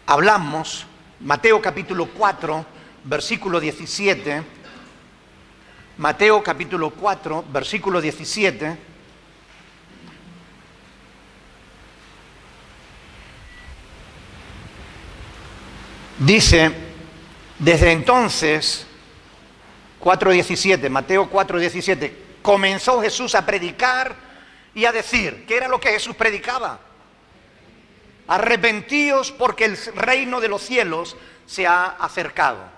[SPEAKER 1] hablamos, Mateo capítulo 4, versículo 17, Mateo capítulo 4, versículo 17, dice, desde entonces, 4:17, Mateo 4:17, comenzó Jesús a predicar y a decir, ¿qué era lo que Jesús predicaba? Arrepentíos porque el reino de los cielos se ha acercado.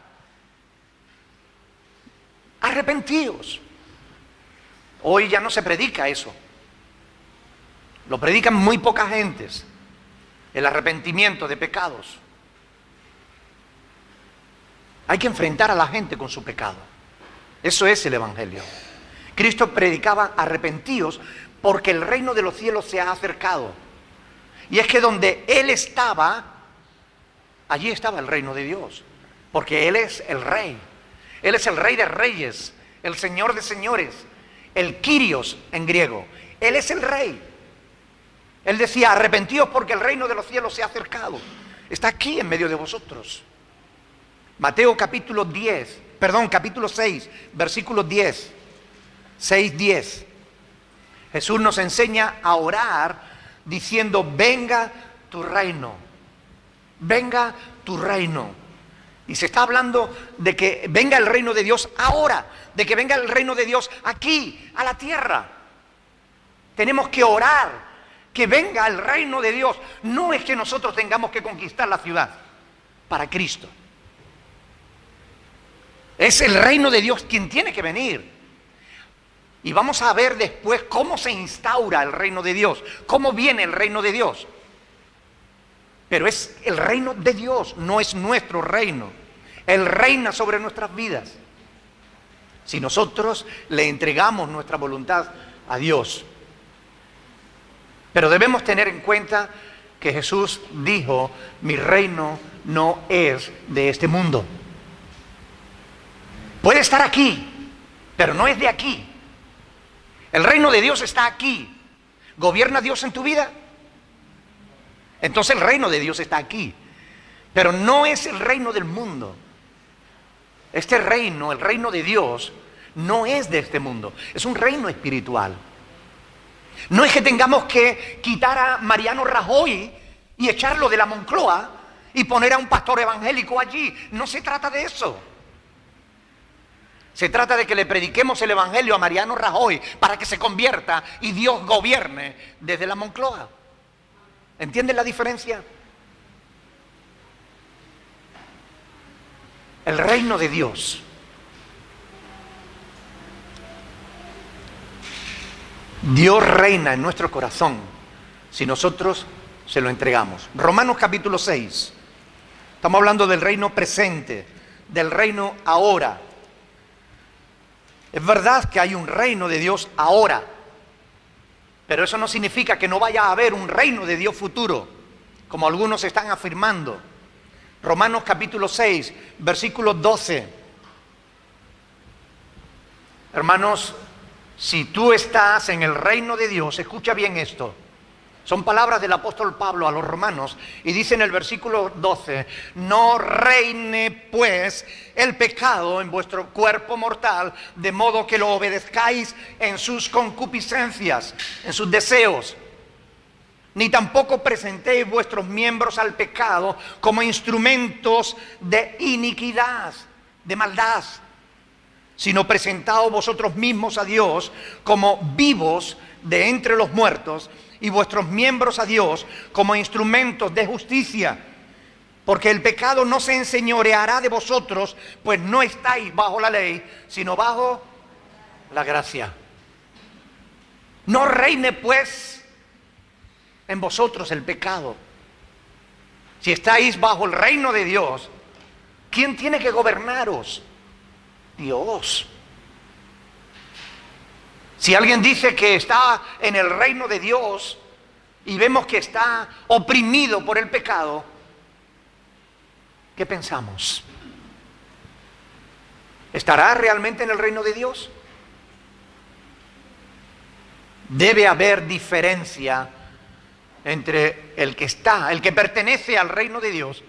[SPEAKER 1] Arrepentíos. Hoy ya no se predica eso. Lo predican muy pocas gentes. El arrepentimiento de pecados. Hay que enfrentar a la gente con su pecado. Eso es el Evangelio. Cristo predicaba arrepentíos porque el reino de los cielos se ha acercado. Y es que donde Él estaba, allí estaba el reino de Dios. Porque Él es el Rey. Él es el Rey de Reyes, el Señor de Señores, el Kyrios en griego. Él es el Rey. Él decía, arrepentíos porque el reino de los cielos se ha acercado. Está aquí en medio de vosotros. Mateo capítulo 6, versículo 10. 6:10. Jesús nos enseña a orar diciendo, venga tu reino, venga tu reino. Y se está hablando de que venga el reino de Dios ahora, de que venga el reino de Dios aquí, a la tierra. Tenemos que orar, que venga el reino de Dios. No es que nosotros tengamos que conquistar la ciudad para Cristo. Es el reino de Dios quien tiene que venir. Y vamos a ver después cómo se instaura el reino de Dios, cómo viene el reino de Dios. Pero es el reino de Dios, no es nuestro reino. Él reina sobre nuestras vidas. Si nosotros le entregamos nuestra voluntad a Dios. Pero debemos tener en cuenta que Jesús dijo: mi reino no es de este mundo. Puede estar aquí, pero no es de aquí. El reino de Dios está aquí. ¿Gobierna Dios en tu vida? Entonces el reino de Dios está aquí. Pero no es el reino del mundo. Este reino, el reino de Dios, no es de este mundo. Es un reino espiritual. No es que tengamos que quitar a Mariano Rajoy y echarlo de la Moncloa y poner a un pastor evangélico allí. No se trata de eso. Se trata de que le prediquemos el evangelio a Mariano Rajoy para que se convierta y Dios gobierne desde la Moncloa. ¿Entienden la diferencia? El reino de Dios Dios reina en nuestro corazón si nosotros se lo entregamos. Romanos capítulo 6. Estamos hablando del reino presente, del reino ahora. Es verdad que hay un reino de Dios ahora, pero eso no significa que no vaya a haber un reino de Dios futuro, como algunos están afirmando. Romanos capítulo 6, versículo 12. Hermanos, si tú estás en el reino de Dios, escucha bien esto. Son palabras del apóstol Pablo a los romanos y dice en el versículo 12: no reine pues el pecado en vuestro cuerpo mortal, de modo que lo obedezcáis en sus concupiscencias, en sus deseos. Ni tampoco presentéis vuestros miembros al pecado como instrumentos de iniquidad, de maldad, sino presentaos vosotros mismos a Dios como vivos de entre los muertos, y vuestros miembros a Dios como instrumentos de justicia. Porque el pecado no se enseñoreará de vosotros, pues no estáis bajo la ley, sino bajo la gracia. No reine pues en vosotros el pecado. Si estáis bajo el reino de Dios, ¿quién tiene que gobernaros? Dios. Si alguien dice que está en el reino de Dios y vemos que está oprimido por el pecado, ¿qué pensamos? ¿Estará realmente en el reino de Dios? Debe haber diferencia entre el que está, el que pertenece al reino de Dios,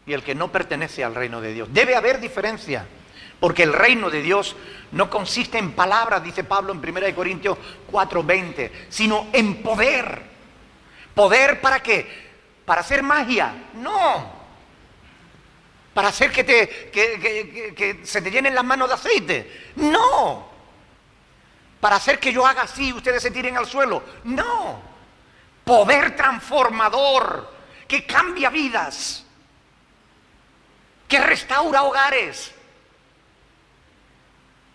[SPEAKER 1] y el que no pertenece al reino de Dios. Debe haber diferencia. Porque el reino de Dios no consiste en palabras, dice Pablo en 1 Corintios 4:20, sino en poder. ¿Poder para qué? ¿Para hacer magia? No. ¿Para hacer que se te llenen las manos de aceite? No. ¿Para hacer que yo haga así y ustedes se tiren al suelo? No. Poder transformador, que cambia vidas, que restaura hogares.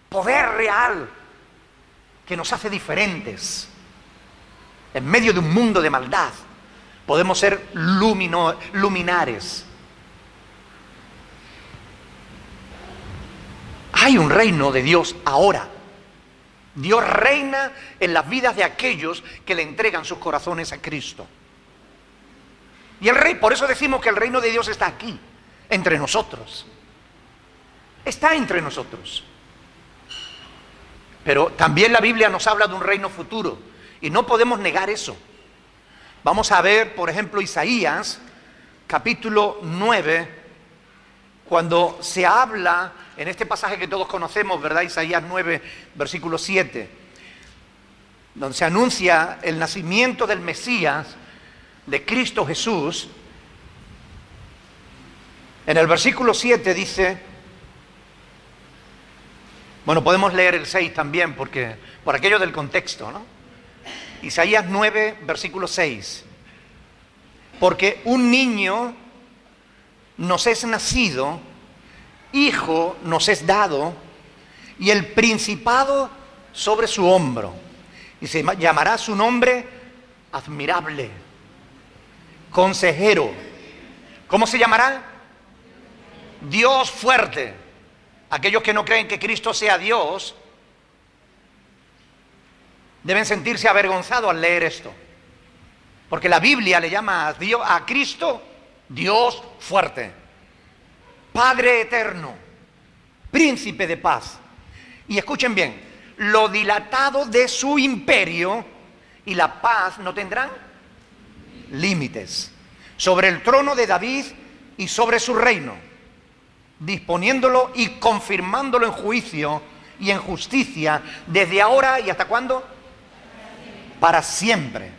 [SPEAKER 1] Poder real que nos hace diferentes. En medio de un mundo de maldad podemos ser luminares. Hay un reino de Dios ahora. Dios reina en las vidas de aquellos que le entregan sus corazones a Cristo. Y el rey, por eso decimos que el reino de Dios está aquí, entre nosotros. Está entre nosotros. Pero también la Biblia nos habla de un reino futuro y no podemos negar eso. Vamos a ver, por ejemplo, Isaías, capítulo 9, cuando se habla, en este pasaje que todos conocemos, ¿verdad? Isaías 9, versículo 7, donde se anuncia el nacimiento del Mesías, de Cristo Jesús. En el versículo 7 dice... Bueno, podemos leer el 6 también, porque por aquello del contexto, ¿no? Isaías 9, versículo 6. Porque un niño nos es nacido, hijo nos es dado, y el principado sobre su hombro. Y se llamará su nombre admirable, consejero. ¿Cómo se llamará? Dios fuerte. Aquellos que no creen que Cristo sea Dios, deben sentirse avergonzados al leer esto. Porque la Biblia le llama a Cristo Dios fuerte, Padre eterno, Príncipe de paz. Y escuchen bien, lo dilatado de su imperio y la paz no tendrán límites. Sobre el trono de David y sobre su reino, disponiéndolo y confirmándolo en juicio y en justicia, desde ahora y hasta ¿cuándo? Para siempre.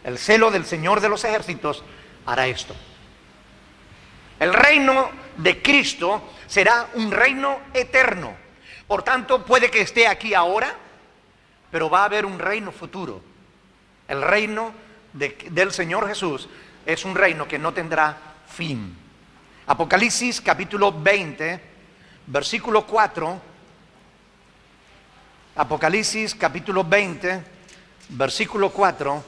[SPEAKER 1] El celo del Señor de los ejércitos hará esto. El reino de Cristo será un reino eterno. Por tanto, puede que esté aquí ahora, pero va a haber un reino futuro. El reino del Señor Jesús es un reino que no tendrá fin. Apocalipsis capítulo 20, versículo 4. Apocalipsis capítulo 20, versículo 4.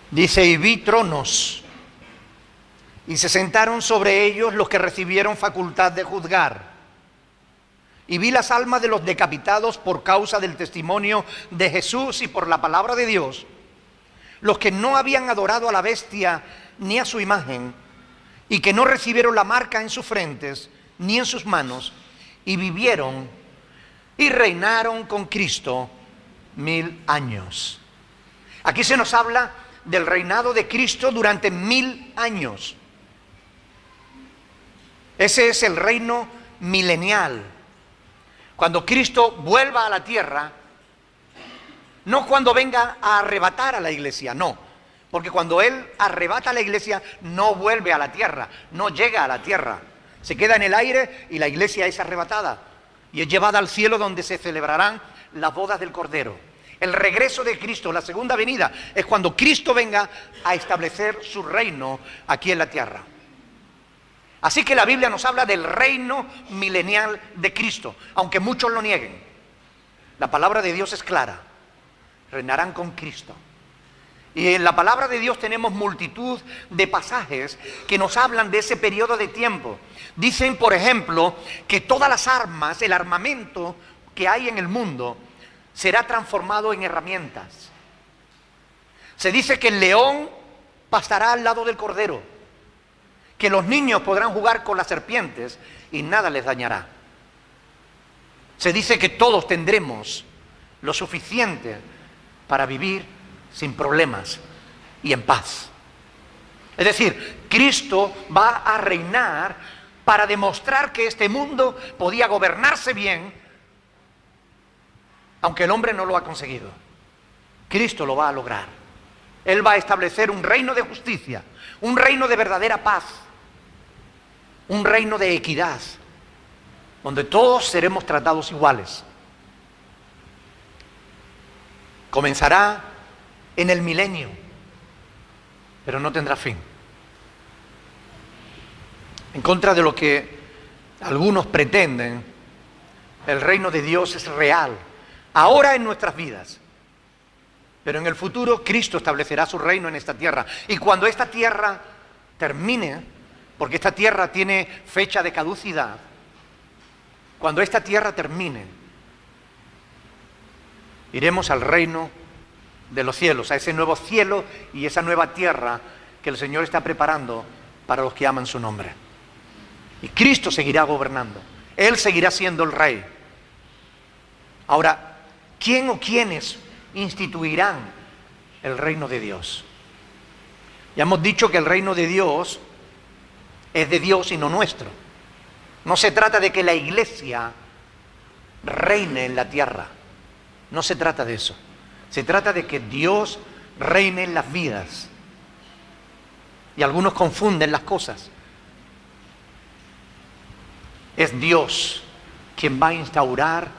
[SPEAKER 1] Dice, y vi tronos, y se sentaron sobre ellos los que recibieron facultad de juzgar. Y vi las almas de los decapitados por causa del testimonio de Jesús y por la palabra de Dios, los que no habían adorado a la bestia ni a su imagen, y que no recibieron la marca en sus frentes ni en sus manos, y vivieron y reinaron con Cristo 1000 años. Aquí se nos habla del reinado de Cristo durante 1000 años. Ese es el reino milenial. Cuando Cristo vuelva a la tierra, no cuando venga a arrebatar a la iglesia, no. Porque cuando Él arrebata a la iglesia, no vuelve a la tierra, no llega a la tierra. Se queda en el aire y la iglesia es arrebatada y es llevada al cielo, donde se celebrarán las bodas del Cordero. El regreso de Cristo, la segunda venida, es cuando Cristo venga a establecer su reino aquí en la tierra. Así que la Biblia nos habla del reino milenial de Cristo, aunque muchos lo nieguen. La palabra de Dios es clara: reinarán con Cristo. Y en la palabra de Dios tenemos multitud de pasajes que nos hablan de ese periodo de tiempo. Dicen, por ejemplo, que todas las armas, el armamento que hay en el mundo, será transformado en herramientas. Se dice que el león pastará al lado del cordero, que los niños podrán jugar con las serpientes y nada les dañará. Se dice que todos tendremos lo suficiente para vivir sin problemas y en paz. Es decir, Cristo va a reinar para demostrar que este mundo podía gobernarse bien, aunque el hombre no lo ha conseguido. Cristo lo va a lograr. Él va a establecer un reino de justicia, un reino de verdadera paz, un reino de equidad, donde todos seremos tratados iguales. Comenzará en el milenio, pero no tendrá fin. En contra de lo que algunos pretenden, el reino de Dios es real, ahora en nuestras vidas. Pero en el futuro Cristo establecerá su reino en esta tierra. Y cuando esta tierra termine, porque esta tierra tiene fecha de caducidad, cuando esta tierra termine, iremos al reino de los cielos, a ese nuevo cielo y esa nueva tierra que el Señor está preparando para los que aman su nombre. Y Cristo seguirá gobernando. Él seguirá siendo el rey. Ahora, ¿quién o quiénes instituirán el reino de Dios? Ya hemos dicho que el reino de Dios es de Dios y no nuestro. No se trata de que la iglesia reine en la tierra. No se trata de eso. Se trata de que Dios reine en las vidas. Y algunos confunden las cosas. Es Dios quien va a instaurar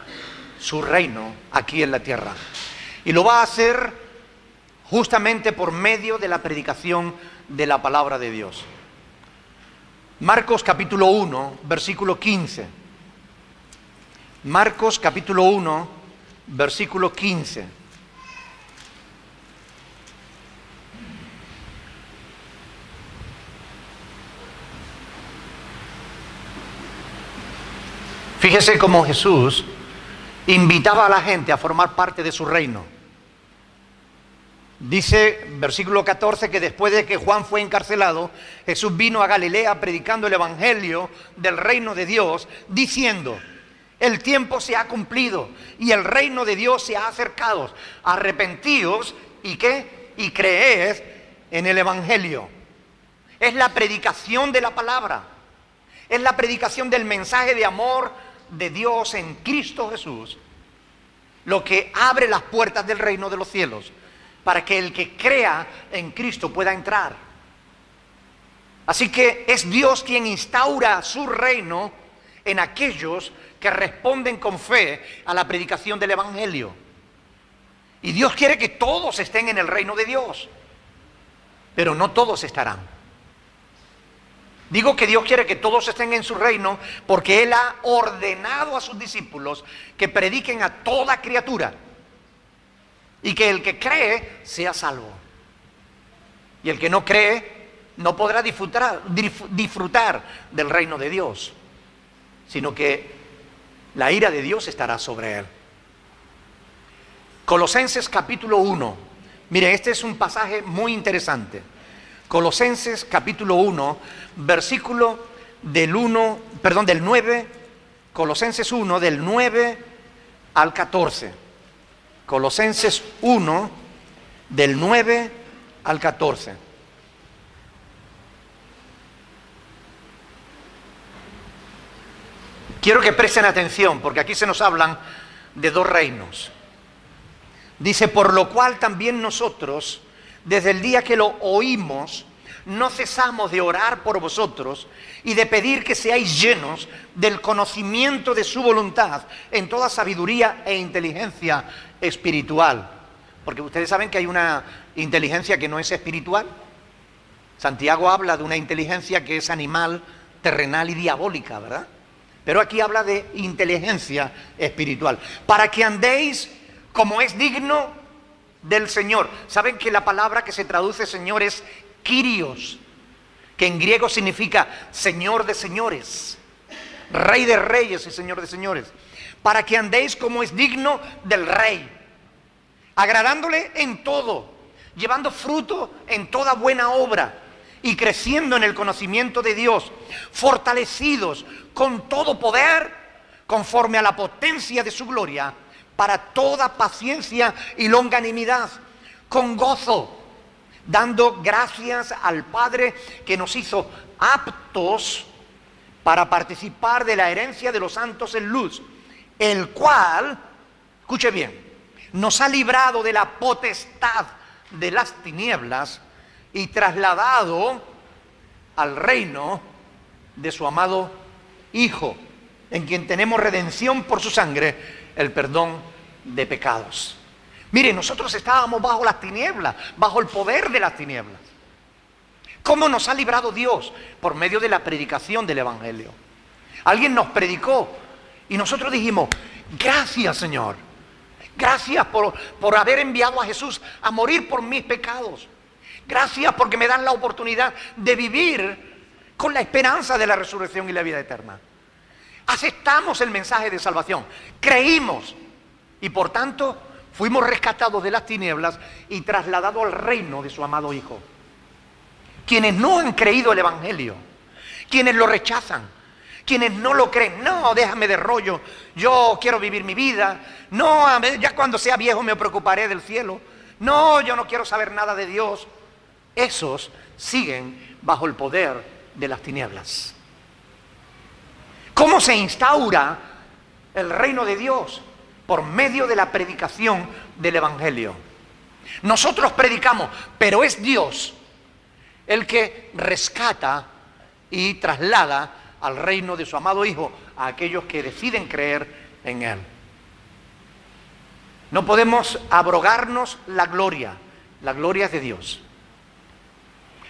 [SPEAKER 1] su reino aquí en la tierra. Y lo va a hacer justamente por medio de la predicación de la palabra de Dios. Marcos capítulo 1, versículo 15. Marcos capítulo 1, versículo 15. Fíjese cómo Jesús invitaba a la gente a formar parte de su reino. Dice, versículo 14, que después de que Juan fue encarcelado, Jesús vino a Galilea predicando el evangelio del reino de Dios, diciendo: el tiempo se ha cumplido y el reino de Dios se ha acercado. Arrepentíos y ¿qué? Y creed en el evangelio. Es la predicación de la palabra. Es la predicación del mensaje de amor de Dios en Cristo Jesús lo que abre las puertas del reino de los cielos para que el que crea en Cristo pueda entrar. Así que es Dios quien instaura su reino en aquellos que responden con fe a la predicación del evangelio. Y Dios quiere que todos estén en el reino de Dios, pero no todos estarán. Digo que Dios quiere que todos estén en su reino porque Él ha ordenado a sus discípulos que prediquen a toda criatura y que el que cree sea salvo. Y el que no cree no podrá disfrutar del reino de Dios, sino que la ira de Dios estará sobre él. Colosenses capítulo 1. Mire, este es un pasaje muy interesante. Colosenses capítulo 1, versículo del 9, Colosenses 1, del 9 al 14. Colosenses 1, del 9 al 14. Quiero que presten atención, porque aquí se nos hablan de dos reinos. Dice: por lo cual también nosotros, desde el día que lo oímos, no cesamos de orar por vosotros y de pedir que seáis llenos del conocimiento de su voluntad en toda sabiduría e inteligencia espiritual. Porque ustedes saben que hay una inteligencia que no es espiritual. Santiago habla de una inteligencia que es animal, terrenal y diabólica, ¿verdad? Pero aquí habla de inteligencia espiritual. Para que andéis como es digno del Señor. ¿Saben que la palabra que se traduce Señor es Kyrios, que en griego significa Señor de señores, Rey de reyes y Señor de señores? Para que andéis como es digno del Rey, agradándole en todo, llevando fruto en toda buena obra y creciendo en el conocimiento de Dios, fortalecidos con todo poder conforme a la potencia de su gloria, para toda paciencia y longanimidad, con gozo, dando gracias al Padre que nos hizo aptos para participar de la herencia de los santos en luz, el cual, escuche bien, nos ha librado de la potestad de las tinieblas y trasladado al reino de su amado Hijo, en quien tenemos redención por su sangre, el perdón de pecados. Mire, nosotros estábamos bajo las tinieblas, bajo el poder de las tinieblas. ¿Cómo nos ha librado Dios? Por medio de la predicación del evangelio. Alguien nos predicó y nosotros dijimos: gracias, Señor, gracias por haber enviado a Jesús a morir por mis pecados. Gracias porque me dan la oportunidad de vivir con la esperanza de la resurrección y la vida eterna. Aceptamos el mensaje de salvación, creímos y por tanto fuimos rescatados de las tinieblas y trasladados al reino de su amado Hijo. Quienes no han creído el evangelio, quienes lo rechazan, quienes no lo creen: no, déjame de rollo, yo quiero vivir mi vida, no, ya cuando sea viejo me preocuparé del cielo, no, yo no quiero saber nada de Dios. Esos siguen bajo el poder de las tinieblas. ¿Cómo se instaura el reino de Dios? Por medio de la predicación del evangelio. Nosotros predicamos, pero es Dios el que rescata y traslada al reino de su amado Hijo a aquellos que deciden creer en Él. No podemos abrogarnos la gloria es de Dios.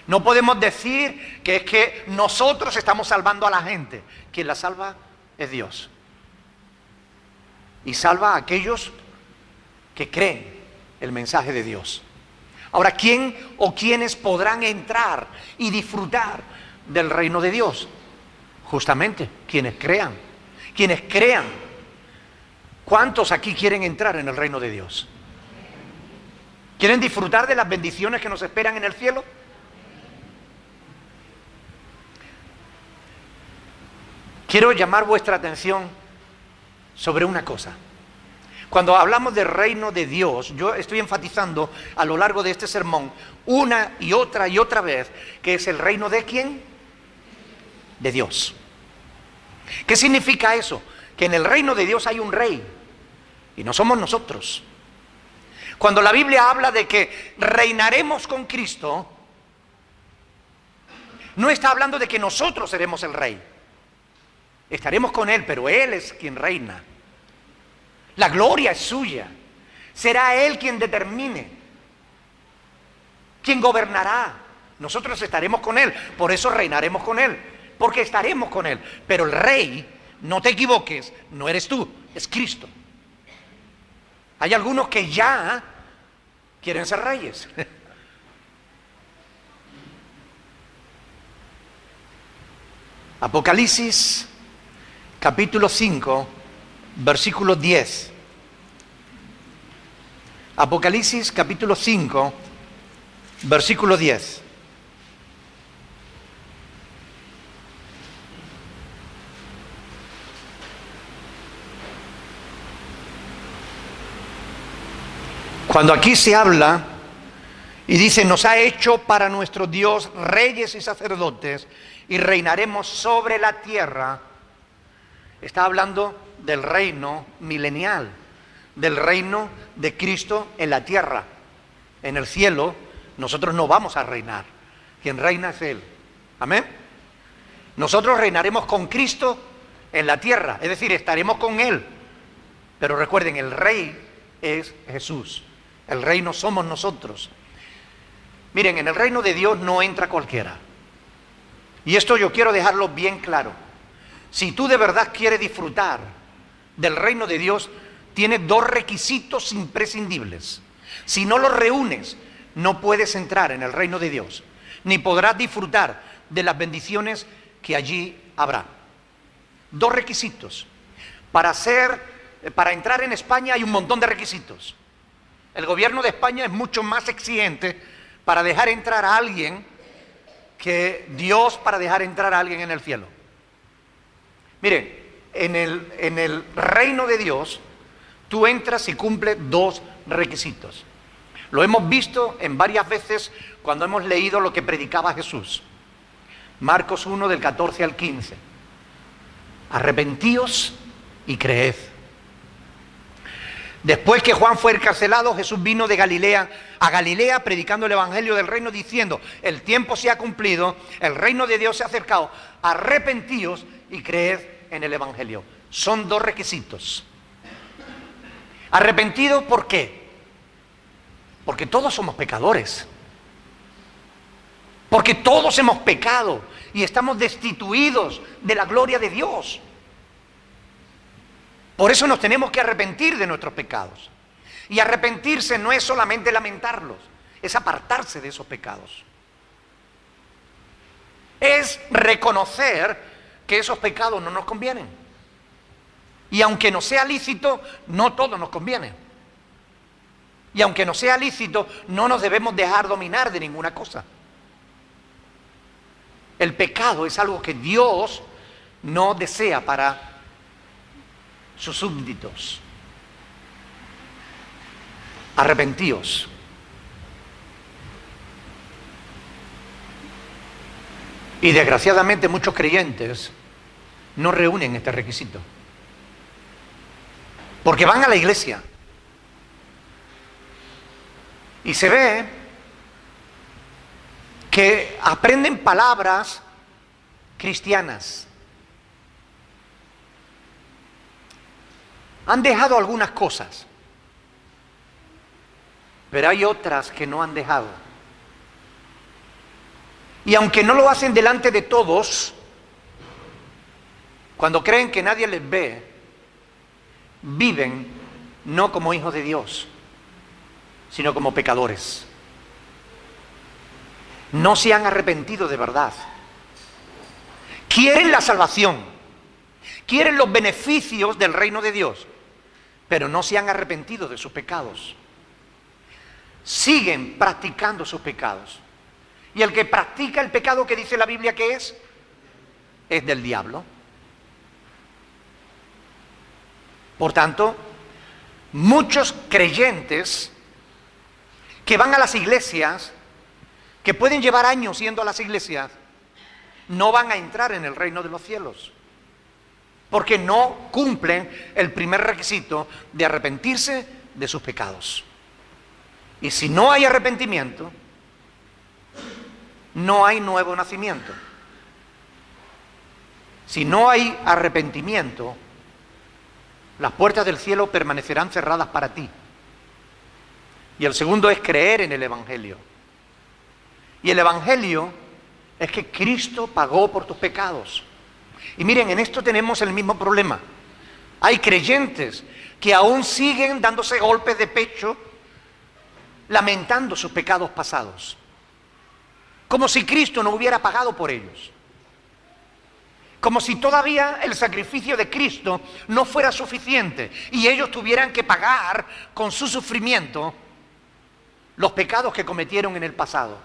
[SPEAKER 1] No podemos decir que es que nosotros estamos salvando a la gente. Quien la salva es Dios. Y salva a aquellos que creen el mensaje de Dios. Ahora, ¿quién o quiénes podrán entrar y disfrutar del reino de Dios? Justamente quienes crean, quienes crean. ¿Cuántos aquí quieren entrar en el reino de Dios? ¿Quieren disfrutar de las bendiciones que nos esperan en el cielo? Quiero llamar vuestra atención sobre una cosa. Cuando hablamos del reino de Dios, yo estoy enfatizando a lo largo de este sermón una y otra vez que es el reino de ¿quién? De Dios. ¿Qué significa eso? Que en el reino de Dios hay un rey y no somos nosotros. Cuando la Biblia habla de que reinaremos con Cristo, no está hablando de que nosotros seremos el rey. Estaremos con Él, pero Él es quien reina. La gloria es suya. Será Él quien determine, quien gobernará. Nosotros estaremos con Él, por eso reinaremos con Él, porque estaremos con Él. Pero el rey, no te equivoques, no eres tú, es Cristo. Hay algunos que ya quieren ser reyes. Apocalipsis, capítulo 5, versículo 10. Apocalipsis, capítulo 5, versículo 10. Cuando aquí se habla y dice, nos ha hecho para nuestro Dios reyes y sacerdotes y reinaremos sobre la tierra, está hablando del reino milenial, del reino de Cristo en la tierra. En el cielo nosotros no vamos a reinar, quien reina es Él. Amén. Nosotros reinaremos con Cristo en la tierra, es decir, estaremos con Él. Pero recuerden, el rey es Jesús. El reino somos nosotros. Miren, en el reino de Dios no entra cualquiera. Y esto yo quiero dejarlo bien claro. Si tú de verdad quieres disfrutar del reino de Dios, tienes dos requisitos imprescindibles. Si no los reúnes, no puedes entrar en el reino de Dios, ni podrás disfrutar de las bendiciones que allí habrá. Dos requisitos. Para entrar en España hay un montón de requisitos. El gobierno de España es mucho más exigente para dejar entrar a alguien que Dios para dejar entrar a alguien en el cielo. Miren, en el reino de Dios, tú entras y cumples dos requisitos. Lo hemos visto en varias veces cuando hemos leído lo que predicaba Jesús. Marcos 1, del 14 al 15. Arrepentíos y creed. Después que Juan fue encarcelado, Jesús vino de Galilea a Galilea predicando el evangelio del reino, diciendo, el tiempo se ha cumplido, el reino de Dios se ha acercado, arrepentíos y creed en el evangelio. Son dos requisitos. Arrepentido, ¿por qué? Porque todos somos pecadores. Porque todos hemos pecado y estamos destituidos de la gloria de Dios. Por eso nos tenemos que arrepentir de nuestros pecados. Y arrepentirse no es solamente lamentarlos, es apartarse de esos pecados. Es reconocer que esos pecados no nos convienen. Y aunque no sea lícito, no todo nos conviene. Y aunque no sea lícito, no nos debemos dejar dominar de ninguna cosa. El pecado es algo que Dios no desea para sus súbditos. Arrepentíos. Y desgraciadamente muchos creyentes no reúnen este requisito. Porque van a la iglesia y se ve que aprenden palabras cristianas. Han dejado algunas cosas, pero hay otras que no han dejado. Y aunque no lo hacen delante de todos, cuando creen que nadie les ve, viven no como hijos de Dios, sino como pecadores. No se han arrepentido de verdad. Quieren la salvación, quieren los beneficios del reino de Dios, pero no se han arrepentido de sus pecados. Siguen practicando sus pecados. Y el que practica el pecado que dice la Biblia que es del diablo. Por tanto, muchos creyentes que van a las iglesias, que pueden llevar años yendo a las iglesias, no van a entrar en el reino de los cielos, porque no cumplen el primer requisito de arrepentirse de sus pecados. Y si no hay arrepentimiento, no hay nuevo nacimiento. Si no hay arrepentimiento, las puertas del cielo permanecerán cerradas para ti. Y el segundo es creer en el Evangelio. Y el Evangelio es que Cristo pagó por tus pecados. Y miren, en esto tenemos el mismo problema. Hay creyentes que aún siguen dándose golpes de pecho, lamentando sus pecados pasados, como si Cristo no hubiera pagado por ellos, como si todavía el sacrificio de Cristo no fuera suficiente y ellos tuvieran que pagar con su sufrimiento los pecados que cometieron en el pasado.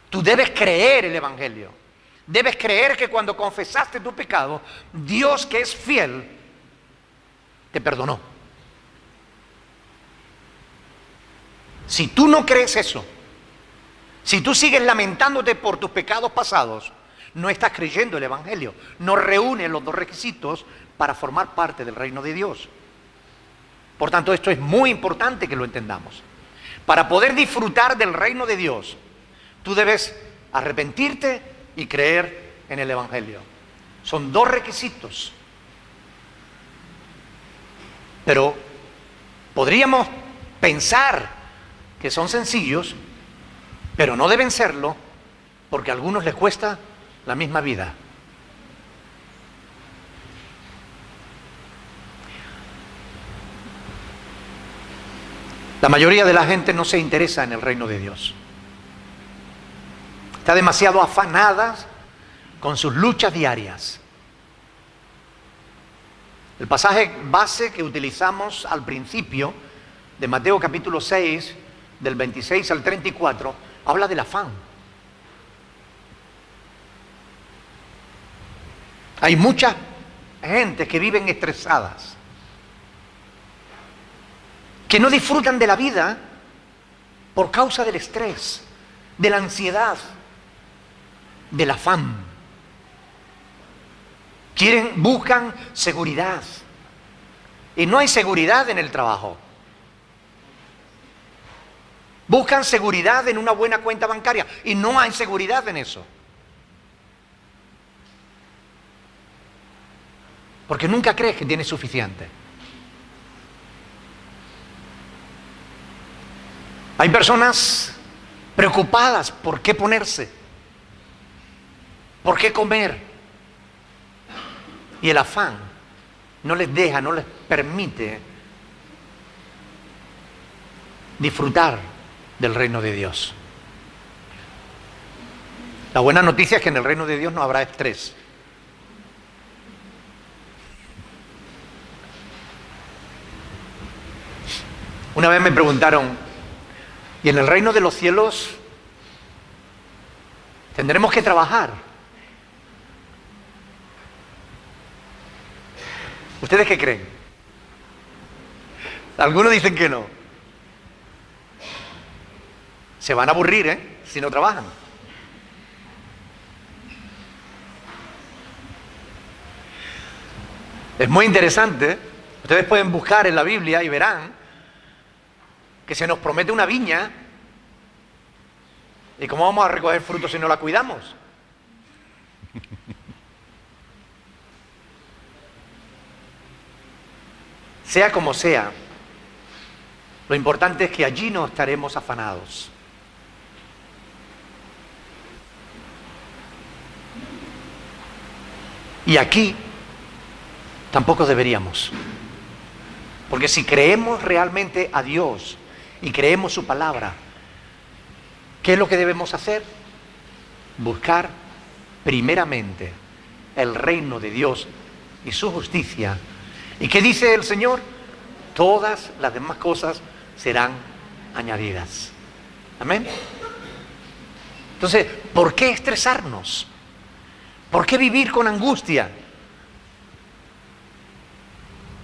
[SPEAKER 1] Tú debes creer el Evangelio, debes creer que cuando confesaste tu pecado, Dios, que es fiel, te perdonó. Si tú no crees eso, si tú sigues lamentándote por tus pecados pasados, no estás creyendo el Evangelio. No reúne los dos requisitos para formar parte del reino de Dios. Por tanto, esto es muy importante que lo entendamos. Para poder disfrutar del reino de Dios, tú debes arrepentirte y creer en el Evangelio. Son dos requisitos. Pero podríamos pensar que son sencillos, pero no deben serlo, porque a algunos les cuesta la misma vida. La mayoría de la gente no se interesa en el reino de Dios. Está demasiado afanada con sus luchas diarias. El pasaje base que utilizamos al principio de Mateo capítulo 6, del 26 al 34, habla del afán. Hay mucha gente que viven estresadas, que no disfrutan de la vida por causa del estrés, de la ansiedad, del afán. Buscan seguridad. Y no hay seguridad en el trabajo. Buscan seguridad en una buena cuenta bancaria y no hay seguridad en eso. Porque nunca crees que tienes suficiente. Hay personas preocupadas por qué ponerse, por qué comer. Y el afán no les deja, no les permite disfrutar del reino de Dios. La buena noticia es que en el reino de Dios no habrá estrés. Una vez me preguntaron, ¿y en el reino de los cielos tendremos que trabajar? ¿Ustedes qué creen? Algunos dicen que no. Se van a aburrir, si no trabajan. Es muy interesante. Ustedes pueden buscar en la Biblia y verán que se nos promete una viña. ¿Y cómo vamos a recoger frutos si no la cuidamos? Sea como sea, lo importante es que allí no estaremos afanados. Y aquí tampoco deberíamos. Porque si creemos realmente a Dios y creemos su palabra, ¿qué es lo que debemos hacer? Buscar primeramente el reino de Dios y su justicia. ¿Y qué dice el Señor? Todas las demás cosas serán añadidas. Amén. Entonces, ¿por qué estresarnos? ¿Por qué vivir con angustia?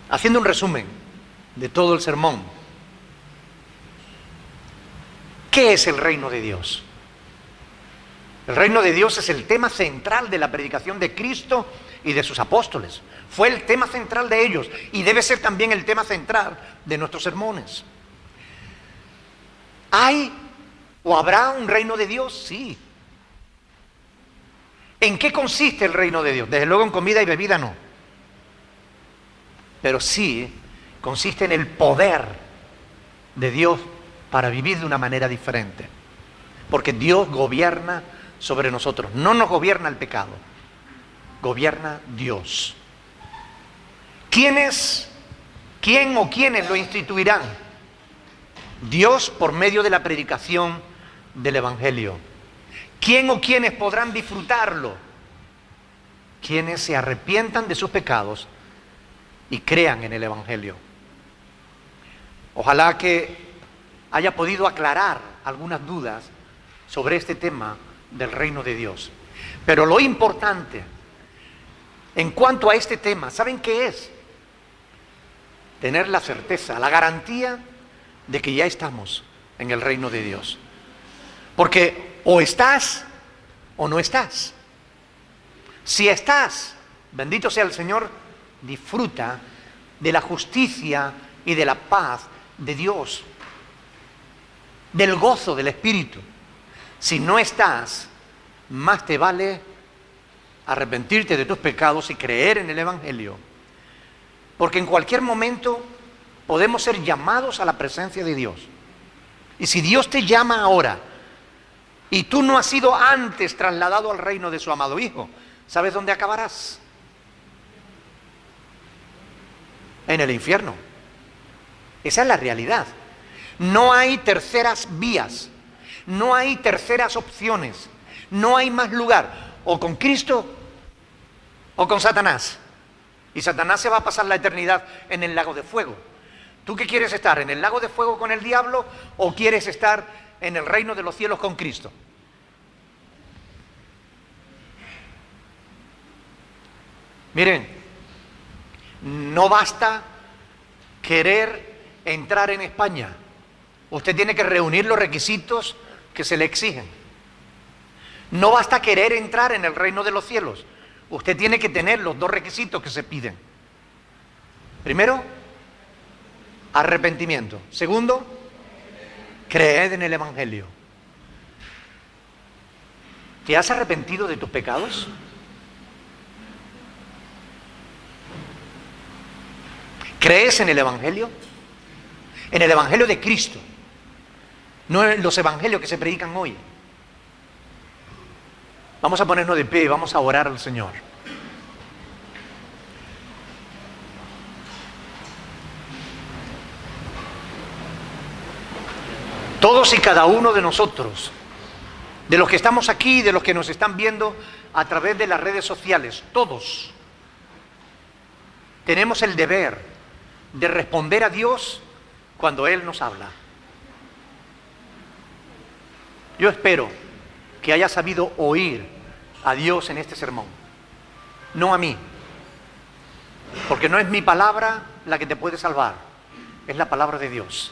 [SPEAKER 1] Haciendo un resumen de todo el sermón. ¿Qué es el reino de Dios? El reino de Dios es el tema central de la predicación de Cristo y de sus apóstoles. Fue el tema central de ellos y debe ser también el tema central de nuestros sermones. ¿Hay o habrá un reino de Dios? Sí. ¿En qué consiste el reino de Dios? Desde luego en comida y bebida no. Pero sí consiste en el poder de Dios para vivir de una manera diferente. Porque Dios gobierna sobre nosotros. No nos gobierna el pecado, gobierna Dios. ¿Quién o quiénes lo instituirán? Dios por medio de la predicación del Evangelio. ¿Quién o quiénes podrán disfrutarlo? Quienes se arrepientan de sus pecados y crean en el Evangelio. Ojalá que haya podido aclarar algunas dudas sobre este tema del reino de Dios. Pero lo importante en cuanto a este tema, ¿saben qué es? Tener la certeza, la garantía de que ya estamos en el reino de Dios. Porque o estás o no estás. Si estás, bendito sea el Señor, disfruta de la justicia y de la paz de Dios, del gozo del Espíritu. Si no estás, más te vale arrepentirte de tus pecados y creer en el Evangelio. Porque en cualquier momento podemos ser llamados a la presencia de Dios. Y si Dios te llama ahora y tú no has sido antes trasladado al reino de su amado Hijo, ¿sabes dónde acabarás? En el infierno. Esa es la realidad. No hay terceras vías, no hay terceras opciones, no hay más lugar, o con Cristo o con Satanás. Y Satanás se va a pasar la eternidad en el lago de fuego. ¿Tú qué quieres estar? ¿En el lago de fuego con el diablo o quieres estar en el reino de los cielos con Cristo? Miren, no basta querer entrar en España. Usted tiene que reunir los requisitos que se le exigen. No basta querer entrar en el reino de los cielos. Usted tiene que tener los dos requisitos que se piden. Primero, arrepentimiento. Segundo, creed en el Evangelio. ¿Te has arrepentido de tus pecados? ¿Crees en el Evangelio? En el Evangelio de Cristo, no en los evangelios que se predican hoy. Vamos a ponernos de pie y vamos a orar al Señor. Todos y cada uno de nosotros, de los que estamos aquí, de los que nos están viendo a través de las redes sociales, todos tenemos el deber de responder a Dios cuando Él nos habla. Yo espero que hayas sabido oír a Dios en este sermón, no a mí, porque no es mi palabra la que te puede salvar, es la palabra de Dios.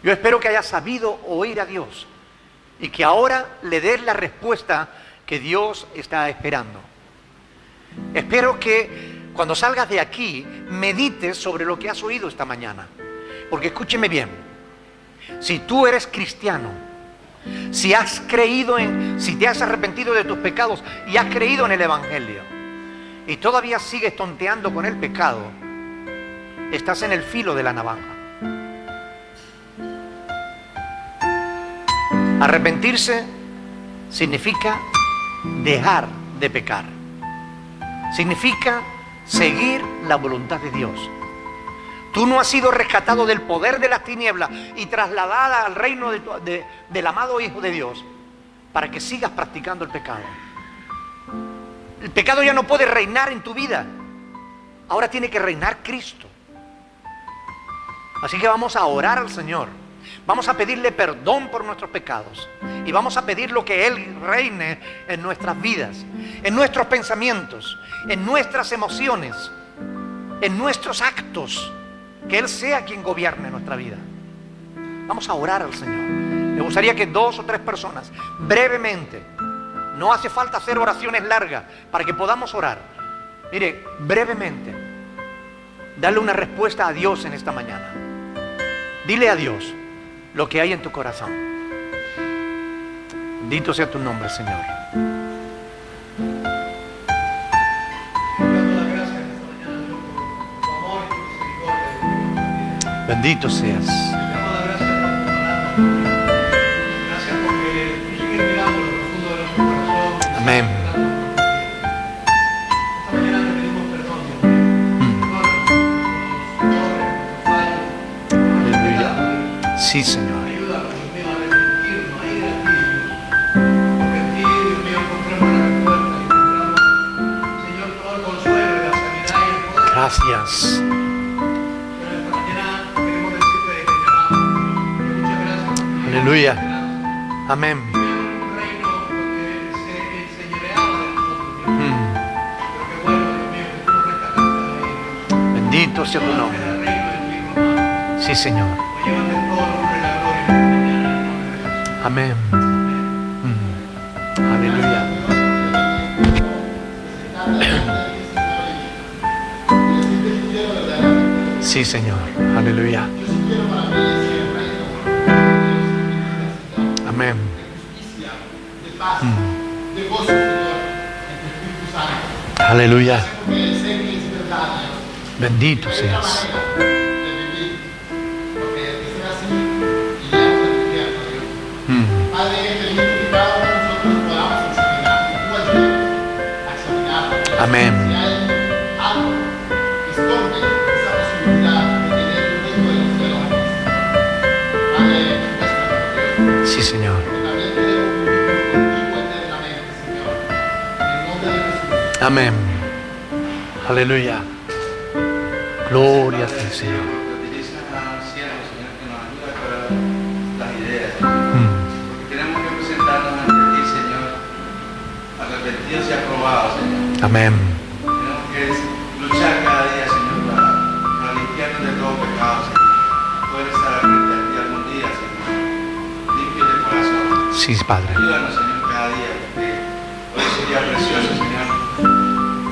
[SPEAKER 1] Yo espero que hayas sabido oír a Dios y que ahora le des la respuesta que Dios está esperando. Espero que cuando salgas de aquí medites sobre lo que has oído esta mañana. Porque escúcheme bien, si tú eres cristiano, si te has arrepentido de tus pecados y has creído en el Evangelio y todavía sigues tonteando con el pecado, estás en el filo de la navaja. Arrepentirse significa dejar de pecar. Significa seguir la voluntad de Dios. Tú no has sido rescatado del poder de las tinieblas y trasladada al reino del amado Hijo de Dios para que sigas practicando el pecado. El pecado ya no puede reinar en tu vida. Ahora tiene que reinar Cristo. Así que vamos a orar al Señor. Vamos a pedirle perdón por nuestros pecados. Y vamos a pedir lo que Él reine en nuestras vidas, en nuestros pensamientos, en nuestras emociones, en nuestros actos. Que Él sea quien gobierne nuestra vida. Vamos a orar al Señor. Me gustaría que 2 o 3 personas, brevemente, no hace falta hacer oraciones largas para que podamos orar. Mire, brevemente, dale una respuesta a Dios en esta mañana. Dile a Dios lo que hay en tu corazón. Bendito sea tu nombre, Señor. Bendito seas.
[SPEAKER 6] Gracias porque tú sigues mirando lo profundo de nuestro corazón.
[SPEAKER 1] Amén.
[SPEAKER 6] Esta mañana te pedimos perdón, Dios mío. Perdónanos nuestros errores, nuestros fallos.
[SPEAKER 1] Aleluya. Sí, Señor.
[SPEAKER 6] Ayúdanos, Dios mío, a arrepentirnos, a ir a ti, Dios. Porque en ti, Dios mío, encontramos la respuesta, encontramos, Señor, todo el consuelo y la sanidad y el poder.
[SPEAKER 1] Gracias. Aleluya. Amén.
[SPEAKER 6] Un reino donde se enseñoreaba de nosotros, Dios mío. Pero qué bueno, Dios mío, que tú nos rescataste de ahí, Dios.
[SPEAKER 1] Bendito sea tu
[SPEAKER 6] Del
[SPEAKER 1] nombre.
[SPEAKER 6] reino de tu Hijo amado.
[SPEAKER 1] Sí, Señor.
[SPEAKER 6] Pues llévate todo el honor y la gloria en esta mañana, en el nombre de Jesús.
[SPEAKER 1] Amén. Aleluya. Sí, Señor. Aleluya. Amén.
[SPEAKER 7] de gozo, Señor, en tu Espíritu Santo.
[SPEAKER 1] Aleluya.
[SPEAKER 7] Porque sé que es verdad, Dios.
[SPEAKER 1] Bendito
[SPEAKER 7] Es la
[SPEAKER 1] seas.
[SPEAKER 7] manera de vivir. Porque de ser así, iríamos al infierno, Dios. Padre, te permite que cada uno de nosotros podamos examinar, que tú ayudes a examinar.
[SPEAKER 1] Amén.
[SPEAKER 7] Si hay algo que esconde esa posibilidad de tener un fruto de los cielos aquí, Padre, muéstranos, Dios.
[SPEAKER 1] Sí, Señor.
[SPEAKER 7] Que también queremos vivir contigo eternamente, Señor. En el nombre de Jesús.
[SPEAKER 1] Amén. Aleluya. Gloria a ti, Señor.
[SPEAKER 8] Utiliza al siervo, Señor, que nos ayude a aclarar las ideas, Señor. Porque tenemos que presentarnos ante ti, Señor, arrepentidos y aprobados, Señor.
[SPEAKER 1] Amén.
[SPEAKER 8] Tenemos que luchar cada día, Señor, para limpiarnos de todo pecado, Señor. Poder estar frente a ti algún día, Señor. Limpio de corazón.
[SPEAKER 1] Sí, Padre.
[SPEAKER 8] Ayúdanos, Señor, cada día, porque hoy es un día precioso, Señor.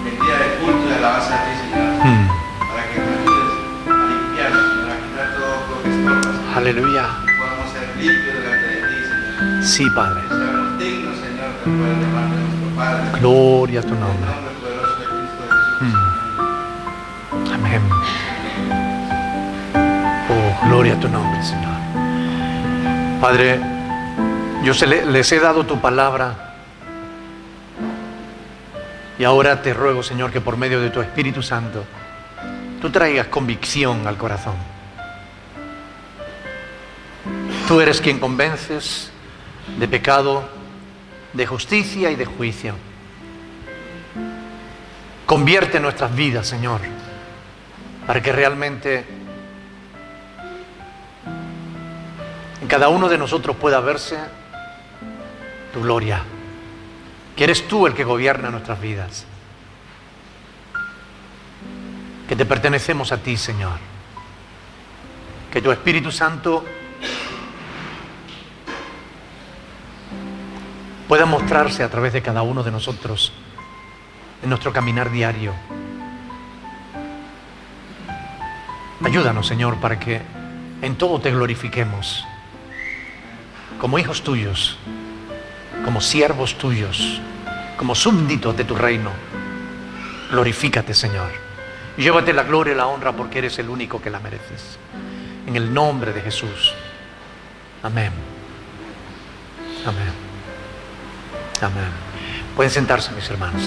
[SPEAKER 8] El día de culto y de alabanza a ti, Señor. Para que nos ayudes a limpiarnos, Señor, a quitar todo lo que estorba, Señor.
[SPEAKER 1] Aleluya.
[SPEAKER 8] Y podamos ser limpios delante de ti, Señor.
[SPEAKER 1] Sí, Padre.
[SPEAKER 8] Que seamos dignos, Señor, de poder llamarte a nuestro Padre.
[SPEAKER 1] Gloria a tu
[SPEAKER 8] En el
[SPEAKER 1] nombre.
[SPEAKER 8] nombre poderoso de Cristo Jesús.
[SPEAKER 1] Amén. Oh, gloria a tu nombre, Señor. Padre, yo les he dado tu palabra. Y ahora te ruego, Señor, que por medio de tu Espíritu Santo, tú traigas convicción al corazón. Tú eres quien convences de pecado, de justicia y de juicio. Convierte nuestras vidas, Señor, para que realmente en cada uno de nosotros pueda verse tu gloria. Que eres tú el que gobierna nuestras vidas. Que te pertenecemos a ti, Señor. Que tu Espíritu Santo pueda mostrarse a través de cada uno de nosotros en nuestro caminar diario. Ayúdanos, Señor, para que en todo te glorifiquemos. Como hijos tuyos, como siervos tuyos, como súbditos de tu reino. Glorifícate, Señor. Y llévate la gloria y la honra porque eres el único que la mereces. En el nombre de Jesús. Amén. Amén. Amén. Pueden sentarse, mis hermanos.